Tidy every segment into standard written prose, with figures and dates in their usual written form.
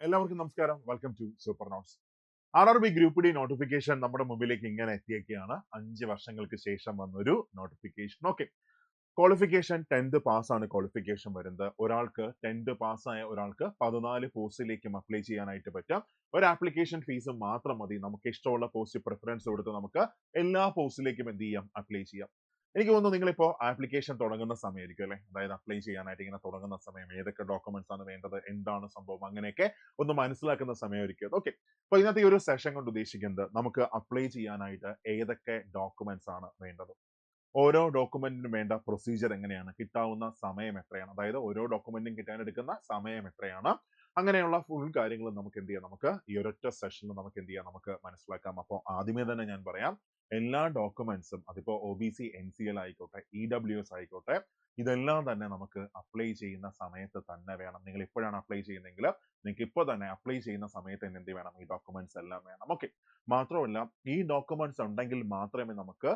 എല്ലാവർക്കും നമസ്കാരം. Welcome to super notes. RRB group D notification നമ്മുടെ മുമ്പിലേക്ക് ഇങ്ങനെ എത്തിയൊക്കെയാണ്. 5 വർഷങ്ങൾക്ക് ശേഷം വന്നൊരു നോട്ടിഫിക്കേഷൻ. ഓക്കെ, ക്വാളിഫിക്കേഷൻ 10th പാസ്സാണ് ക്വാളിഫിക്കേഷൻ വരുന്നത്. ഒരാൾക്ക് 10th പാസ്സായ ഒരാൾക്ക് 14 പോസ്റ്റിലേക്കും അപ്ലൈ ചെയ്യാനായിട്ട് പറ്റും. ഒരു ആപ്ലിക്കേഷൻ ഫീസ് മാത്രം മതി. നമുക്ക് ഇഷ്ടമുള്ള പോസ്റ്റ് പ്രിഫറൻസ് കൊടുത്ത് നമുക്ക് എല്ലാ പോസ്റ്റിലേക്കും എന്ത് ചെയ്യാം, അപ്ലൈ ചെയ്യാം. എനിക്ക് തോന്നുന്നു നിങ്ങളിപ്പോ ആപ്ലിക്കേഷൻ തുടങ്ങുന്ന സമയമായിരിക്കും അല്ലെ, അതായത് അപ്ലൈ ചെയ്യാനായിട്ട് ഇങ്ങനെ തുടങ്ങുന്ന സമയം, ഏതൊക്കെ ഡോക്യുമെന്റ്സ് ആണ് വേണ്ടത്, എന്താണ് സംഭവം, അങ്ങനെയൊക്കെ ഒന്ന് മനസ്സിലാക്കുന്ന സമയമായിരിക്കും. ഓക്കെ, അപ്പൊ ഇന്നത്തെ ഈ ഒരു സെഷൻ കൊണ്ട് ഉദ്ദേശിക്കുന്നത് നമുക്ക് അപ്ലൈ ചെയ്യാനായിട്ട് ഏതൊക്കെ ഡോക്യുമെന്റ്സ് ആണ് വേണ്ടത്, ഓരോ ഡോക്യുമെന്റിനും വേണ്ട പ്രൊസീജിയർ എങ്ങനെയാണ്, കിട്ടാവുന്ന സമയം എത്രയാണ്, അതായത് ഓരോ ഡോക്യുമെന്റും കിട്ടാൻ എടുക്കുന്ന സമയം എത്രയാണ്, അങ്ങനെയുള്ള ഫുൾ കാര്യങ്ങൾ നമുക്ക് എന്ത് ചെയ്യാം, നമുക്ക് ഈ ഒരൊറ്റ സെഷനിൽ നമുക്ക് എന്ത് ചെയ്യാം, നമുക്ക് മനസ്സിലാക്കാം. അപ്പോൾ ആദ്യമേ തന്നെ ഞാൻ പറയാം, എല്ലാ ഡോക്യുമെന്റ്സും അതിപ്പോ OBC NCL ആയിക്കോട്ടെ, EWS ആയിക്കോട്ടെ, ഇതെല്ലാം തന്നെ നമുക്ക് അപ്ലൈ ചെയ്യുന്ന സമയത്ത് തന്നെ വേണം. നിങ്ങൾ ഇപ്പോഴാണ് അപ്ലൈ ചെയ്യുന്നതെങ്കിൽ നിങ്ങൾക്ക് ഇപ്പോൾ തന്നെ അപ്ലൈ ചെയ്യുന്ന സമയത്ത് തന്നെ എന്ത് വേണം, ഈ ഡോക്യുമെന്റ്സ് എല്ലാം വേണം. ഓക്കെ, മാത്രമല്ല ഈ ഡോക്യുമെന്റ്സ് ഉണ്ടെങ്കിൽ മാത്രമേ നമുക്ക്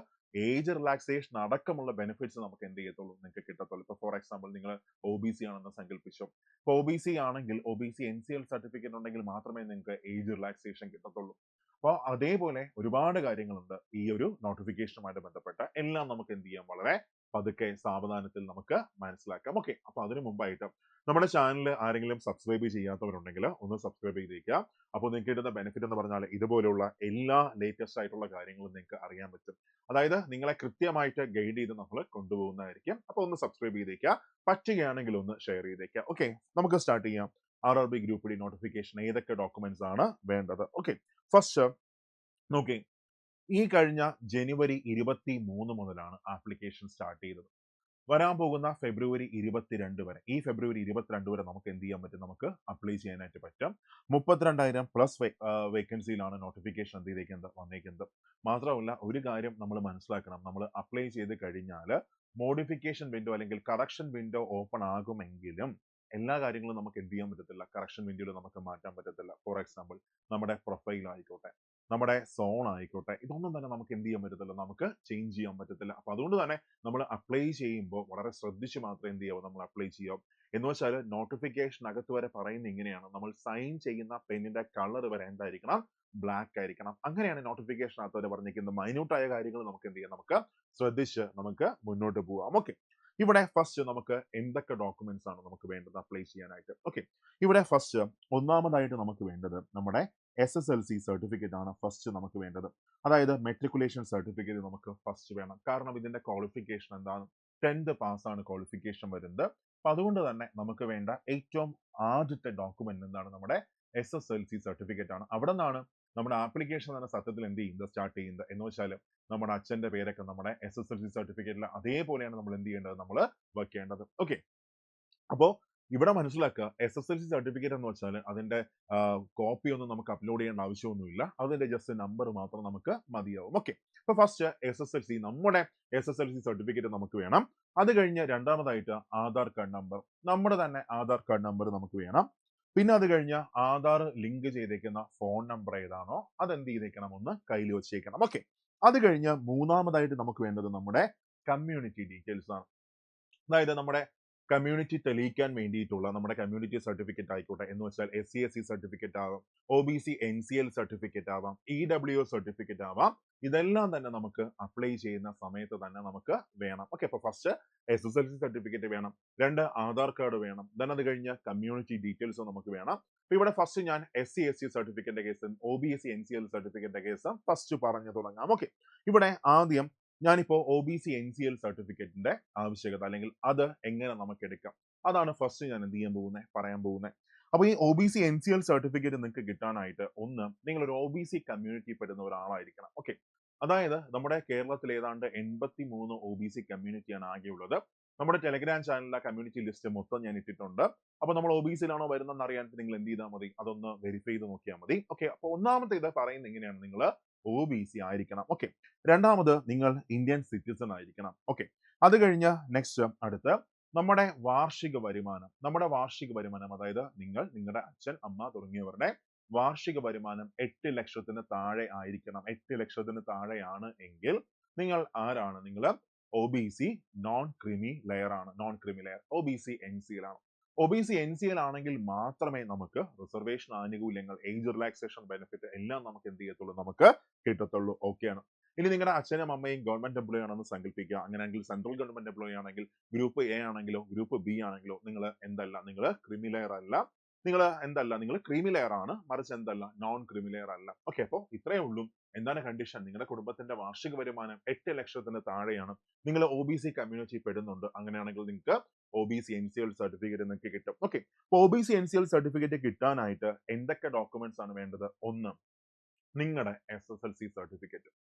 ഏജ് റിലാക്സേഷൻ അടക്കമുള്ള ബെനിഫിറ്റ്സ് നമുക്ക് എന്ത് ചെയ്യത്തുള്ളൂ, നിങ്ങൾക്ക് കിട്ടത്തുള്ളൂ. ഇപ്പൊ ഫോർ എക്സാമ്പിൾ നിങ്ങൾ OBC ആണെന്ന് സങ്കല്പിച്ചു. ഇപ്പൊ OBC ആണെങ്കിൽ OBC NCL സർട്ടിഫിക്കറ്റ് ഉണ്ടെങ്കിൽ മാത്രമേ നിങ്ങൾക്ക് ഏജ് റിലാക്സേഷൻ കിട്ടത്തുള്ളൂ. അപ്പോൾ അതേപോലെ ഒരുപാട് കാര്യങ്ങളുണ്ട് ഈ ഒരു നോട്ടിഫിക്കേഷനുമായിട്ട് ബന്ധപ്പെട്ട. എല്ലാം നമുക്ക് എന്ത് ചെയ്യാം, വളരെ പതുക്കെ സാവധാനത്തിൽ നമുക്ക് മനസ്സിലാക്കാം. ഓക്കെ, അപ്പൊ അതിനു മുമ്പായിട്ട് നമ്മുടെ ചാനൽ ആരെങ്കിലും സബ്സ്ക്രൈബ് ചെയ്യാത്തവരുണ്ടെങ്കിൽ ഒന്ന് സബ്സ്ക്രൈബ് ചെയ്തേക്കുക. അപ്പോൾ നിങ്ങൾക്ക് കിട്ടുന്ന ബെനിഫിറ്റ് എന്ന് പറഞ്ഞാൽ ഇതുപോലുള്ള എല്ലാ ലേറ്റസ്റ്റ് ആയിട്ടുള്ള കാര്യങ്ങളും നിങ്ങൾക്ക് അറിയാൻ പറ്റും. അതായത് നിങ്ങളെ കൃത്യമായിട്ട് ഗൈഡ് ചെയ്ത് നമ്മൾ കൊണ്ടുപോകുന്നതായിരിക്കും. അപ്പൊ ഒന്ന് സബ്സ്ക്രൈബ് ചെയ്തേക്കുക, പറ്റുകയാണെങ്കിൽ ഒന്ന് ഷെയർ ചെയ്തേക്കുക. ഓക്കെ, നമുക്ക് സ്റ്റാർട്ട് ചെയ്യാം. RRB ഗ്രൂപ്പ് ഡി നോട്ടിഫിക്കേഷൻ ഏതൊക്കെ ഡോക്യുമെന്റ്സ് ആണ് വേണ്ടത്. ഓക്കെ, ഫസ്റ്റ് നോക്കി, ഈ കഴിഞ്ഞ ജനുവരി 23 മുതലാണ് ആപ്ലിക്കേഷൻ സ്റ്റാർട്ട് ചെയ്തത്. വരാൻ പോകുന്ന ഫെബ്രുവരി 22 വരെ, ഈ ഫെബ്രുവരി 22 വരെ നമുക്ക് എന്ത് ചെയ്യാൻ പറ്റും, നമുക്ക് അപ്ലൈ ചെയ്യാനായിട്ട് പറ്റും. 32,000 പ്ലസ് വേക്കൻസിയിലാണ് നോട്ടിഫിക്കേഷൻ എന്ത് ചെയ്തേക്കുന്നത്, വന്നേക്കുന്നത്. മാത്രമല്ല ഒരു കാര്യം നമ്മൾ മനസ്സിലാക്കണം, നമ്മൾ അപ്ലൈ ചെയ്ത് കഴിഞ്ഞാൽ മോഡിഫിക്കേഷൻ വിൻഡോ അല്ലെങ്കിൽ കറക്ഷൻ വിൻഡോ ഓപ്പൺ ആകുമെങ്കിലും എല്ലാ കാര്യങ്ങളും നമുക്ക് എന്ത് ചെയ്യാൻ പറ്റത്തില്ല, കറക്ഷൻ വിൻഡോയിൽ നമുക്ക് മാറ്റാൻ പറ്റത്തില്ല. ഫോർ എക്സാമ്പിൾ നമ്മുടെ പ്രൊഫൈൽ ആയിക്കോട്ടെ, നമ്മുടെ സോൺ ആയിക്കോട്ടെ, ഇതൊന്നും തന്നെ നമുക്ക് എന്ത് ചെയ്യാൻ പറ്റത്തില്ല, നമുക്ക് ചേഞ്ച് ചെയ്യാൻ പറ്റത്തില്ല. അപ്പൊ അതുകൊണ്ട് തന്നെ നമ്മൾ അപ്ലൈ ചെയ്യുമ്പോൾ വളരെ ശ്രദ്ധിച്ച് മാത്രമേ എന്ത് ചെയ്യാവൂ, നമ്മൾ അപ്ലൈ ചെയ്യാവൂ. എന്ന് വെച്ചാൽ നോട്ടിഫിക്കേഷൻ അകത്ത് വരെ പറയുന്നത് ഇങ്ങനെയാണ്, നമ്മൾ സൈൻ ചെയ്യുന്ന പെന്നിന്റെ കളർ വരെ എന്തായിരിക്കണം, ബ്ലാക്ക് ആയിരിക്കണം. അങ്ങനെയാണ് നോട്ടിഫിക്കേഷൻ അകത്ത് വരെ പറഞ്ഞിരിക്കുന്നത്. മൈന്യൂട്ടായ കാര്യങ്ങൾ നമുക്ക് എന്ത് ചെയ്യാം, നമുക്ക് ശ്രദ്ധിച്ച് നമുക്ക് മുന്നോട്ട് പോവാം. ഓക്കെ, ഇവിടെ ഫസ്റ്റ് നമുക്ക് എന്തൊക്കെ ഡോക്യുമെന്റ്സ് ആണ് നമുക്ക് വേണ്ടത് അപ്ലൈ ചെയ്യാനായിട്ട്. ഓക്കെ, ഇവിടെ ഫസ്റ്റ് ഒന്നാമതായിട്ട് നമുക്ക് വേണ്ടത് നമ്മുടെ SSLC സർട്ടിഫിക്കറ്റ് ആണ് ഫസ്റ്റ് നമുക്ക് വേണ്ടത്. അതായത് മെട്രിക്കുലേഷൻ സർട്ടിഫിക്കറ്റ് നമുക്ക് ഫസ്റ്റ് വേണം. കാരണം ഇതിന്റെ ക്വാളിഫിക്കേഷൻ എന്താണ്, 10th പാസ്സാണ് ക്വാളിഫിക്കേഷൻ വരുന്നത്. അപ്പൊ അതുകൊണ്ട് തന്നെ നമുക്ക് വേണ്ട ഏറ്റവും ആദ്യത്തെ ഡോക്യുമെന്റ് എന്താണ്, നമ്മുടെ SSLC സർട്ടിഫിക്കറ്റ് ആണ്. അവിടെ നിന്നാണ് നമ്മുടെ ആപ്ലിക്കേഷൻ തന്നെ സത്യത്തിൽ എന്ത് ചെയ്യുന്നത്, സ്റ്റാർട്ട് ചെയ്യുന്നത്. എന്ന് വെച്ചാൽ നമ്മുടെ അച്ഛന്റെ പേരൊക്കെ നമ്മുടെ SSLC സർട്ടിഫിക്കറ്റിൽ അതേപോലെയാണ് നമ്മൾ എന്ത് ചെയ്യേണ്ടത്, നമ്മൾ വെക്കേണ്ടത്. ഓക്കെ, അപ്പോ ഇവിടെ മനസ്സിലാക്കുക, SSLC സർട്ടിഫിക്കറ്റ് എന്ന് വെച്ചാൽ അതിന്റെ കോപ്പി ഒന്നും നമുക്ക് അപ്ലോഡ് ചെയ്യേണ്ട ആവശ്യമൊന്നുമില്ല. അതിന്റെ ജസ്റ്റ് നമ്പർ മാത്രം നമുക്ക് മതിയാവും. ഓക്കെ, അപ്പൊ ഫസ്റ്റ് SSLC, നമ്മുടെ SSLC സർട്ടിഫിക്കറ്റ് നമുക്ക് വേണം. അത് കഴിഞ്ഞ് രണ്ടാമതായിട്ട് ആധാർ കാർഡ് നമ്പർ, നമ്മുടെ തന്നെ ആധാർ കാർഡ് നമ്പർ നമുക്ക് വേണം. പിന്നെ അത് കഴിഞ്ഞ് ആധാർ ലിങ്ക് ചെയ്തേക്കുന്ന ഫോൺ നമ്പർ ഏതാണോ അത് എന്ത് ചെയ്തേക്കണം, ഒന്ന് കയ്യിൽ വെച്ചേക്കണം. ഓക്കെ, അത് കഴിഞ്ഞ് മൂന്നാമതായിട്ട് നമുക്ക് വേണ്ടത് നമ്മുടെ കമ്മ്യൂണിറ്റി ഡീറ്റെയിൽസ് ആണ്. അതായത് നമ്മുടെ കമ്മ്യൂണിറ്റി തെളിയിക്കാൻ വേണ്ടിയിട്ടുള്ള നമ്മുടെ കമ്മ്യൂണിറ്റി സർട്ടിഫിക്കറ്റ് ആയിക്കോട്ടെ, എന്ന് വെച്ചാൽ SC/SC സർട്ടിഫിക്കറ്റ് ആവാം, OBC NCL സർട്ടിഫിക്കറ്റ് ആവാം, EWS സർട്ടിഫിക്കറ്റ് ആവാം. ഇതെല്ലാം തന്നെ നമുക്ക് അപ്ലൈ ചെയ്യുന്ന സമയത്ത് തന്നെ നമുക്ക് വേണം. ഓക്കെ, അപ്പൊ ഫസ്റ്റ് SSLC സർട്ടിഫിക്കറ്റ് വേണം, 2 ആധാർ കാർഡ് വേണം, then അത് കഴിഞ്ഞ് കമ്മ്യൂണിറ്റി ഡീറ്റെയിൽസ് നമുക്ക് വേണം. അപ്പൊ ഇവിടെ ഫസ്റ്റ് ഞാൻ SC/SC സർട്ടിഫിക്കറ്റിന്റെ കേസും OBC NCL സർട്ടിഫിക്കറ്റിന്റെ കേസും ഫസ്റ്റ് പറഞ്ഞു തുടങ്ങാം. ഓക്കെ, ഇവിടെ ആദ്യം ഞാനിപ്പോ OBC NCL സർട്ടിഫിക്കറ്റിന്റെ ആവശ്യകത അല്ലെങ്കിൽ അത് എങ്ങനെ നമുക്ക് എടുക്കാം, അതാണ് ഫസ്റ്റ് ഞാൻ എന്ത് ചെയ്യാൻ പോകുന്നത്, പറയാൻ പോകുന്നത്. അപ്പൊ ഈ OBC NCL സർട്ടിഫിക്കറ്റ് നിങ്ങൾക്ക് കിട്ടാനായിട്ട് ഒന്ന്, നിങ്ങൾ ഒരു OBC കമ്മ്യൂണിറ്റി പെടുന്ന ഒരാളായിരിക്കണം. ഓക്കെ, അതായത് നമ്മുടെ കേരളത്തിൽ ഏതാണ്ട് 83 OBC കമ്മ്യൂണിറ്റിയാണ് ആകെയുള്ളത്. നമ്മുടെ ടെലഗ്രാം ചാനലിലെ കമ്മ്യൂണിറ്റി ലിസ്റ്റ് മൊത്തം ഞാൻ ഇട്ടിട്ടുണ്ട്. അപ്പൊ നമ്മൾ OBCയിലാണോ വരുന്നതെന്ന് അറിയാൻ നിങ്ങൾ എന്ത് ചെയ്താൽ മതി, അതൊന്ന് വെരിഫൈ ചെയ്ത് നോക്കിയാൽ മതി. ഓക്കെ, അപ്പൊ ഒന്നാമത്തെ ഇത് പറയുന്നത് എങ്ങനെയാണ്, നിങ്ങൾ OBC ആയിരിക്കണം. ഓക്കെ, രണ്ടാമത് നിങ്ങൾ ഇന്ത്യൻ സിറ്റിസൺ ആയിരിക്കണം. ഓക്കെ, അത് കഴിഞ്ഞ് നെക്സ്റ്റ് അടുത്ത് നമ്മുടെ വാർഷിക വരുമാനം, അതായത് നിങ്ങളുടെ അച്ഛൻ അമ്മ തുടങ്ങിയവരുടെ വാർഷിക വരുമാനം 8 ലക്ഷത്തിന് താഴെ ആയിരിക്കണം. 8 ലക്ഷത്തിന് താഴെയാണ് എങ്കിൽ നിങ്ങൾ ആരാണ്, നിങ്ങൾ OBC നോൺ ക്രീമി ലെയർ ആണ്, OBC NCL ആണ്. OBC NCL ആണെങ്കിൽ മാത്രമേ നമുക്ക് റിസർവേഷൻ ആനുകൂല്യങ്ങൾ, ഏജ് റിലാക്സേഷൻ ബെനിഫിറ്റ് എല്ലാം നമുക്ക് എന്ത് ചെയ്യത്തുള്ളൂ, നമുക്ക് കിട്ടത്തുള്ളൂ. ഓക്കെയാണ്. ഇനി നിങ്ങളുടെ അച്ഛനും അമ്മയും ഗവൺമെന്റ് എംപ്ലോയി ആണെന്ന് സങ്കല്പിക്കുക. അങ്ങനെയെങ്കിൽ സെൻട്രൽ ഗവൺമെന്റ് എംപ്ലോയി ആണെങ്കിൽ ഗ്രൂപ്പ് എ ആണെങ്കിലോ ഗ്രൂപ്പ് ബി ആണെങ്കിലോ നിങ്ങൾ എന്തല്ല, നിങ്ങൾ ക്രിമിലെയർ അല്ല, നിങ്ങൾ എന്തല്ല, നിങ്ങൾ ക്രീമിലെയർ ആണ്, മറിച്ച് എന്തല്ല, നോൺ ക്രിമിലെയർ അല്ല. ഓക്കെ, അപ്പോൾ ഇത്രയേ ഉള്ളൂ. എന്താണ് കണ്ടീഷൻ? നിങ്ങളുടെ കുടുംബത്തിന്റെ വാർഷിക വരുമാനം 8 ലക്ഷത്തിന് താഴെയാണ്, നിങ്ങൾ OBC കമ്മ്യൂണിറ്റി പെടുന്നുണ്ട്, അങ്ങനെയാണെങ്കിൽ നിങ്ങൾക്ക് OBC NCL സർട്ടിഫിക്കറ്റ് നിങ്ങൾക്ക് കിട്ടും. ഓക്കെ, അപ്പോൾ OBC NCL സർട്ടിഫിക്കറ്റ് കിട്ടാനായിട്ട് എന്തൊക്കെ ഡോക്യുമെന്റ്സ് ആണ് വേണ്ടത്? ഒന്ന്, നിങ്ങളുടെ SSLC സർട്ടിഫിക്കറ്റ്,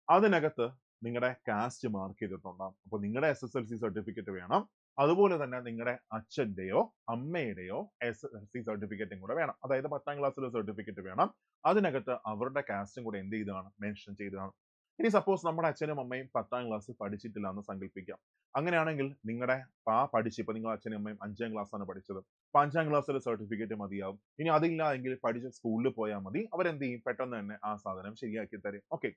അതിനകത്ത് നിങ്ങളുടെ കാസ്റ്റ് മാർക്ക് ചെയ്തിട്ടുണ്ടാകും. അപ്പൊ നിങ്ങളുടെ SSLC സർട്ടിഫിക്കറ്റ് വേണം. അതുപോലെ തന്നെ നിങ്ങളുടെ അച്ഛന്റെയോ അമ്മയുടെയോ SSLC സർട്ടിഫിക്കറ്റും കൂടെ വേണം. അതായത് 10ാം ക്ലാസ്സിലെ സർട്ടിഫിക്കറ്റ് വേണം. അതിനകത്ത് അവരുടെ കാസ്റ്റും കൂടെ എന്ത് ചെയ്തതാണ്, മെൻഷൻ ചെയ്തതാണ്. ഇനി സപ്പോസ് നമ്മുടെ അച്ഛനും അമ്മയും 10ാം ക്ലാസ് പഠിച്ചിട്ടില്ല എന്ന് സങ്കല്പിക്കാം. അങ്ങനെയാണെങ്കിൽ നിങ്ങളുടെ ഇപ്പൊ നിങ്ങളുടെ അച്ഛനും അമ്മയും 5ാം ക്ലാസ് ആണ് പഠിച്ചത്, അപ്പൊ 5ാം ക്ലാസ്സിലെ സർട്ടിഫിക്കറ്റ് മതിയാവും. ഇനി അതില്ല എങ്കിൽ പഠിച്ച സ്കൂളിൽ പോയാൽ മതി, അവരെന്ത് ചെയ്യും, പെട്ടെന്ന് തന്നെ ആ സാധനം ശരിയാക്കി തരും. ഓക്കെ,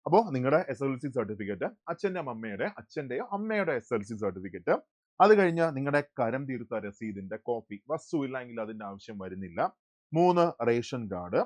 അപ്പോൾ നിങ്ങളുടെ SSLC സർട്ടിഫിക്കറ്റ്, അച്ഛന്റെയോ അമ്മയുടെ SSLC സർട്ടിഫിക്കറ്റ്, അത് കഴിഞ്ഞ് നിങ്ങളുടെ കരം തീർത്ത രസീതിന്റെ കോപ്പി, വസ്തുവില്ലെങ്കിൽ അതിന്റെ ആവശ്യം വരുന്നില്ല. 3, റേഷൻ കാർഡ്.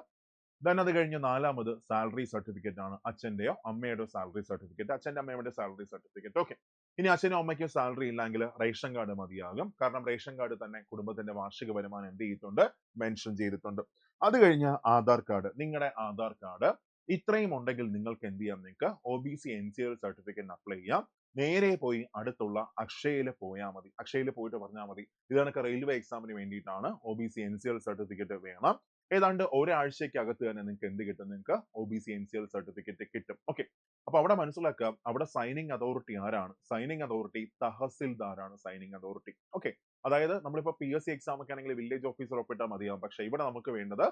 ദെൻ അത് കഴിഞ്ഞ് 4ാമത് സാലറി സർട്ടിഫിക്കറ്റ് ആണ്, അച്ഛന്റെയോ അമ്മയുടെയോ സാലറി സർട്ടിഫിക്കറ്റ്, അച്ഛന്റെ അമ്മയുടെ സാലറി സർട്ടിഫിക്കറ്റ്. ഓക്കെ, ഇനി അച്ഛനും അമ്മയ്ക്കും സാലറി ഇല്ലെങ്കിൽ റേഷൻ കാർഡ് മതിയാകും. കാരണം റേഷൻ കാർഡ് തന്നെ കുടുംബത്തിന്റെ വാർഷിക വരുമാനം എന്ത് ചെയ്തിട്ടുണ്ട്, മെൻഷൻ ചെയ്തിട്ടുണ്ട്. അത് കഴിഞ്ഞ് ആധാർ കാർഡ്, നിങ്ങളുടെ ആധാർ കാർഡ്. ഇത്രയും ഉണ്ടെങ്കിൽ നിങ്ങൾക്ക് എന്ത് ചെയ്യാം, നിങ്ങൾക്ക് OBC NCL സർട്ടിഫിക്കറ്റ് അപ്ലൈ ചെയ്യാം. നേരെ പോയി അടുത്തുള്ള അക്ഷയയിൽ പോയാൽ മതി. അക്ഷയയിൽ പോയിട്ട് പറഞ്ഞാൽ മതി, ഇതൊക്കെ റെയിൽവേ എക്സാമിന് വേണ്ടിയിട്ടാണ്, OBC NCL സർട്ടിഫിക്കറ്റ് വേണം. ഏതാണ്ട് ഒരാഴ്ചക്കകത്ത് തന്നെ നിങ്ങൾക്ക് എന്ത് കിട്ടും, നിങ്ങൾക്ക് OBC NCL സർട്ടിഫിക്കറ്റ് കിട്ടും. ഓക്കെ, അപ്പൊ അവിടെ മനസ്സിലാക്കുക, അവിടെ സൈനിങ് അതോറിറ്റി ആരാണ്? സൈനിങ് അതോറിറ്റി തഹസിൽദാരാണ് സൈനിങ് അതോറിറ്റി. ഓക്കെ, അതായത് നമ്മളിപ്പോ PSC എക്സാം ഒക്കെ ആണെങ്കിൽ വില്ലേജ് ഓഫീസർ ഒപ്പിട്ടാൽ മതിയാവും. പക്ഷെ ഇവിടെ നമുക്ക് വേണ്ടത്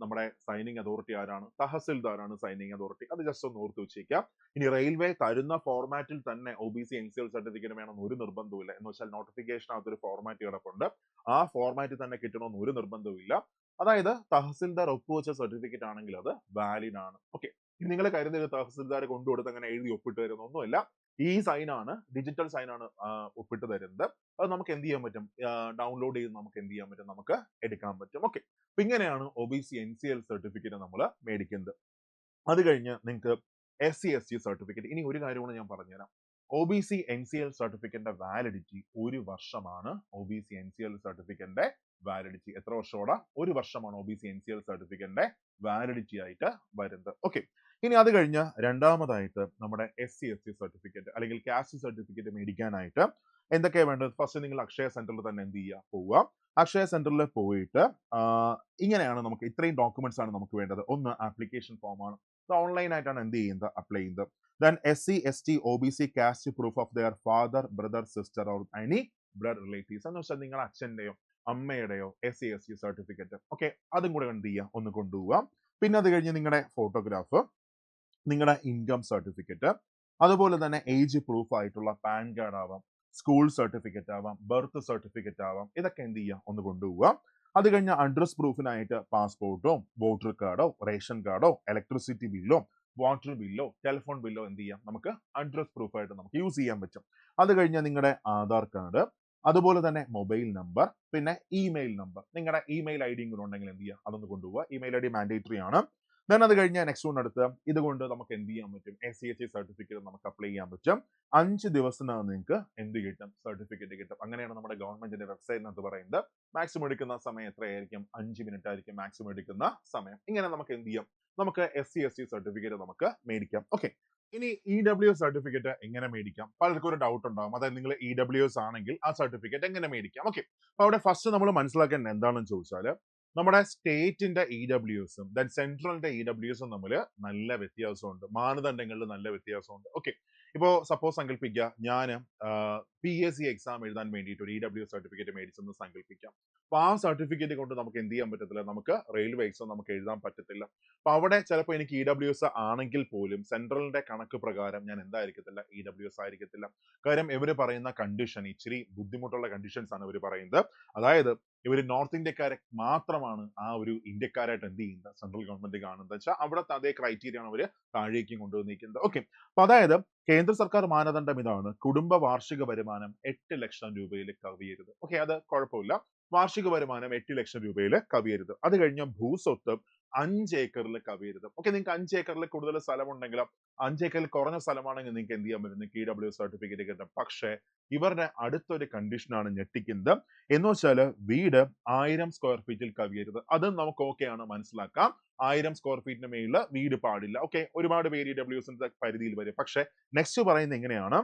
നമ്മുടെ സൈനിങ് അതോറിറ്റി ആരാണ്? തഹസിൽദാരാണ് സൈനിങ് അതോറിറ്റി. അത് ജസ്റ്റ് ഒന്ന് ഓർത്ത് വെച്ചേക്കാം. ഇനി റെയിൽവേ തരുന്ന ഫോർമാറ്റിൽ തന്നെ OBC NCL സർട്ടിഫിക്കറ്റ് വേണമെന്ന് ഒരു നിർബന്ധവും ഇല്ല. എന്ന് വെച്ചാൽ നോട്ടിഫിക്കേഷനകത്ത് ഒരു ഫോർമാറ്റ് കിടപ്പുണ്ട്, ആ ഫോർമാറ്റിൽ തന്നെ കിട്ടണമെന്ന് ഒരു നിർബന്ധവും ഇല്ല. അതായത് തഹസിൽദാർ ഒപ്പുവെച്ച സർട്ടിഫിക്കറ്റ് ആണെങ്കിൽ അത് വാലിഡ് ആണ്. ഓക്കെ, നിങ്ങൾ കരുതരുത് തഹസിൽദാർ കൊണ്ടുകൊടുത്ത് അങ്ങനെ എഴുതി ഒപ്പിട്ട് തരുന്നൊന്നുമില്ല. ഈ സൈനാണ്, ഡിജിറ്റൽ സൈനാണ് ഒപ്പിട്ട് തരുന്നത്. അത് നമുക്ക് എന്ത് ചെയ്യാൻ പറ്റും, ഡൗൺലോഡ് ചെയ്ത് നമുക്ക് എന്ത് ചെയ്യാൻ പറ്റും, നമുക്ക് എടുക്കാൻ പറ്റും. ഓക്കെ, അപ്പൊ ഇങ്ങനെയാണ് OBC NCL സർട്ടിഫിക്കറ്റ് നമ്മൾ മേടിക്കുന്നത്. അത് കഴിഞ്ഞ് നിങ്ങൾക്ക് SC ST സർട്ടിഫിക്കറ്റ്. ഇനി ഒരു കാര്യമാണ് ഞാൻ പറഞ്ഞുതരാം, OBC NCL സർട്ടിഫിക്കറ്റിന്റെ വാലിഡിറ്റി 1 വർഷമാണ്. OBC NCL സർട്ടിഫിക്കറ്റിന്റെ വാലിഡിറ്റി എത്ര വർഷമാണ്? 1 വർഷമാണ് OBC NCL സർട്ടിഫിക്കറ്റിന്റെ വാലിഡിറ്റി ആയിട്ട് വരുന്നത്. ഓക്കെ, ഇനി അത് കഴിഞ്ഞ് രണ്ടാമതായിട്ട് നമ്മുടെ SC ST സർട്ടിഫിക്കറ്റ് അല്ലെങ്കിൽ കാസ്റ്റ് സർട്ടിഫിക്കറ്റ് മേടിക്കാനായിട്ട് എന്തൊക്കെയാണ് വേണ്ടത്? ഫസ്റ്റ് നിങ്ങൾ അക്ഷയ സെന്ററിൽ തന്നെ എന്ത് ചെയ്യുക, പോവുക. അക്ഷയ സെന്ററിൽ പോയിട്ട് ഇങ്ങനെയാണ് നമുക്ക് ഇത്രയും ഡോക്യുമെന്റ്സ് ആണ് നമുക്ക് വേണ്ടത്. ഒന്ന്, ആപ്ലിക്കേഷൻ ഫോമാണ്, ഓൺലൈൻ ആയിട്ടാണ് എന്ത് ചെയ്യുന്നത്, അപ്ലൈ ചെയ്യുന്നത്. Then SC ST OBC caste proof of their father, brother, sister or any blood relatives. എന്ന് വെച്ചാൽ നിങ്ങളുടെ അച്ഛന്റെയോ അമ്മയുടെയോ SC ST സർട്ടിഫിക്കറ്റ്. ഓക്കെ, അതും കൂടെ എന്ത് ചെയ്യുക, ഒന്ന് കൊണ്ടുപോവുക. പിന്നെ അത് കഴിഞ്ഞ് നിങ്ങളുടെ ഫോട്ടോഗ്രാഫ്, നിങ്ങളുടെ ഇൻകം സർട്ടിഫിക്കറ്റ്, അതുപോലെ തന്നെ ഏജ് പ്രൂഫ് ആയിട്ടുള്ള പാൻ കാർഡ് ആവാം, സ്കൂൾ സർട്ടിഫിക്കറ്റ് ആവാം, ബർത്ത് സർട്ടിഫിക്കറ്റ് ആവാം, ഇതൊക്കെ എന്ത് ചെയ്യുക, ഒന്ന് കൊണ്ടുപോവുക. അത് കഴിഞ്ഞ് അഡ്രസ് പ്രൂഫിനായിട്ട് പാസ്പോർട്ടോ വോട്ടർ കാർഡോ റേഷൻ കാർഡോ ഇലക്ട്രിസിറ്റി ബില്ലോ വാട്ടർ ബില്ലോ ടെലിഫോൺ ബില്ലോ എന്ത് ചെയ്യാം, നമുക്ക് അഡ്രസ് പ്രൂഫായിട്ട് നമുക്ക് യൂസ് ചെയ്യാൻ പറ്റും. അത് കഴിഞ്ഞ് നിങ്ങളുടെ ആധാർ കാർഡ്, അതുപോലെ തന്നെ മൊബൈൽ നമ്പർ, പിന്നെ ഇമെയിൽ നമ്പർ, നിങ്ങളുടെ ഇമെയിൽ ID കൂടെ ഉണ്ടെങ്കിൽ എന്ത് ചെയ്യുക, അതൊന്ന് കൊണ്ടുപോവുക. ഇമെയിൽ ID മാൻഡേറ്ററി ആണ്. ദെൻ അത് കഴിഞ്ഞ് നെക്സ്റ്റ് വൺ അടുത്ത്, ഇതുകൊണ്ട് നമുക്ക് എന്ത് ചെയ്യാൻ പറ്റും, SC ST സർട്ടിഫിക്കറ്റ് നമുക്ക് അപ്ലൈ ചെയ്യാൻ പറ്റും. 5 ദിവസത്തിനകം നിങ്ങൾക്ക് എന്ത് കിട്ടും, സർട്ടിഫിക്കറ്റ് കിട്ടും. അങ്ങനെയാണ് നമ്മുടെ ഗവൺമെന്റിന്റെ വെബ്സൈറ്റിനകത്ത് പറയുന്നത്. മാക്സിമം എടുക്കുന്ന സമയം എത്രയായിരിക്കും, 5 മിനിറ്റ് ആയിരിക്കും മാക്സിമം എടുക്കുന്ന സമയം. ഇങ്ങനെ നമുക്ക് എന്ത് ചെയ്യാം, നമുക്ക് SC ST സർട്ടിഫിക്കറ്റ് നമുക്ക് മേടിക്കാം. ഓക്കെ, ഇനി EWS സർട്ടിഫിക്കറ്റ് എങ്ങനെ മേടിക്കാം? പലർക്കും ഒരു ഡൗട്ട് ഉണ്ടാവും. അതായത് നിങ്ങൾ EWS ആണെങ്കിൽ ആ സർട്ടിഫിക്കറ്റ് എങ്ങനെ മേടിക്കാം? ഓക്കെ, അപ്പൊ അവിടെ ഫസ്റ്റ് നമ്മൾ മനസ്സിലാക്കേണ്ടത് എന്താണെന്ന് ചോദിച്ചാൽ, നമ്മുടെ സ്റ്റേറ്റിന്റെ EWSും ദെൻ സെൻട്രലിന്റെ EWSും തമ്മിൽ നല്ല വ്യത്യാസമുണ്ട്, മാനദണ്ഡങ്ങളിൽ നല്ല വ്യത്യാസമുണ്ട്. ഓക്കെ, ഇപ്പോ സപ്പോസ് സങ്കല്പിക്കുക, ഞാൻ PSC എക്സാം എഴുതാൻ വേണ്ടിയിട്ട് ഒരു EWS സർട്ടിഫിക്കറ്റ് മേടിച്ചെന്ന് സങ്കല്പിക്കാം. അപ്പൊ ആ സർട്ടിഫിക്കറ്റ് കൊണ്ട് നമുക്ക് എന്ത് ചെയ്യാൻ പറ്റത്തില്ല, നമുക്ക് റെയിൽവേ എക്സാം നമുക്ക് എഴുതാൻ പറ്റത്തില്ല. അപ്പൊ അവിടെ ചിലപ്പോൾ എനിക്ക് EWS ആണെങ്കിൽ പോലും സെൻട്രലിന്റെ കണക്ക് പ്രകാരം ഞാൻ എന്തായിരിക്കത്തില്ല, EWS ആയിരിക്കത്തില്ല. കാര്യം ഇവര് പറയുന്ന കണ്ടീഷൻ ഇച്ചിരി ബുദ്ധിമുട്ടുള്ള കണ്ടീഷൻസ് ആണ് ഇവർ പറയുന്നത്. അതായത് ഇവർ നോർത്ത് ഇന്ത്യക്കാരെ മാത്രമാണ് ആ ഒരു ഇന്ത്യക്കാരായിട്ട് എന്ത് ചെയ്യുന്നത് സെൻട്രൽ ഗവൺമെന്റ് കാണുന്നത് വെച്ചാൽ അവിടുത്തെ അതേ ക്രൈറ്റീരിയ ആണ് അവർ താഴേക്കും കൊണ്ടുവന്നിരിക്കുന്നത്. ഓക്കെ, അപ്പൊ അതായത് കേന്ദ്ര സർക്കാർ മാനദണ്ഡം ഇതാണ്, കുടുംബ വാർഷിക വരുമാനം 8 ലക്ഷം രൂപയിൽ കവിയരുത്. ഓക്കെ, അത് കുഴപ്പമില്ല, വാർഷിക വരുമാനം 8 ലക്ഷം രൂപയിൽ കവിയരുത്. അത് കഴിഞ്ഞ ഭൂസ്വത്ത് 5 ഏക്കറിൽ കവിയരുത്. ഓക്കെ, നിങ്ങൾക്ക് 5 ഏക്കറിൽ കൂടുതൽ സ്ഥലം ഉണ്ടെങ്കിലും 5 ഏക്കറിൽ കുറഞ്ഞ സ്ഥലമാണെങ്കിൽ നിങ്ങൾക്ക് എന്ത് ചെയ്യാൻ പറ്റും, KW സർട്ടിഫിക്കറ്റ് കിട്ടും. പക്ഷേ ഇവരുടെ അടുത്തൊരു കണ്ടീഷനാണ് ഞെട്ടിക്കുന്നത്, എന്ന് വെച്ചാല് വീട് 1000 സ്ക്വയർ ഫീറ്റിൽ കവിയരുത്. അത് നമുക്ക് ഓക്കെ ആണ്, മനസ്സിലാക്കാം. 1000 സ്ക്വയർ ഫീറ്റിന് മേളിൽ വീട് പാടില്ല. ഓക്കെ, ഒരുപാട് പേര് EWSന്റെ പരിധിയിൽ വരും. പക്ഷെ നെക്സ്റ്റ് പറയുന്നത് എങ്ങനെയാണ്,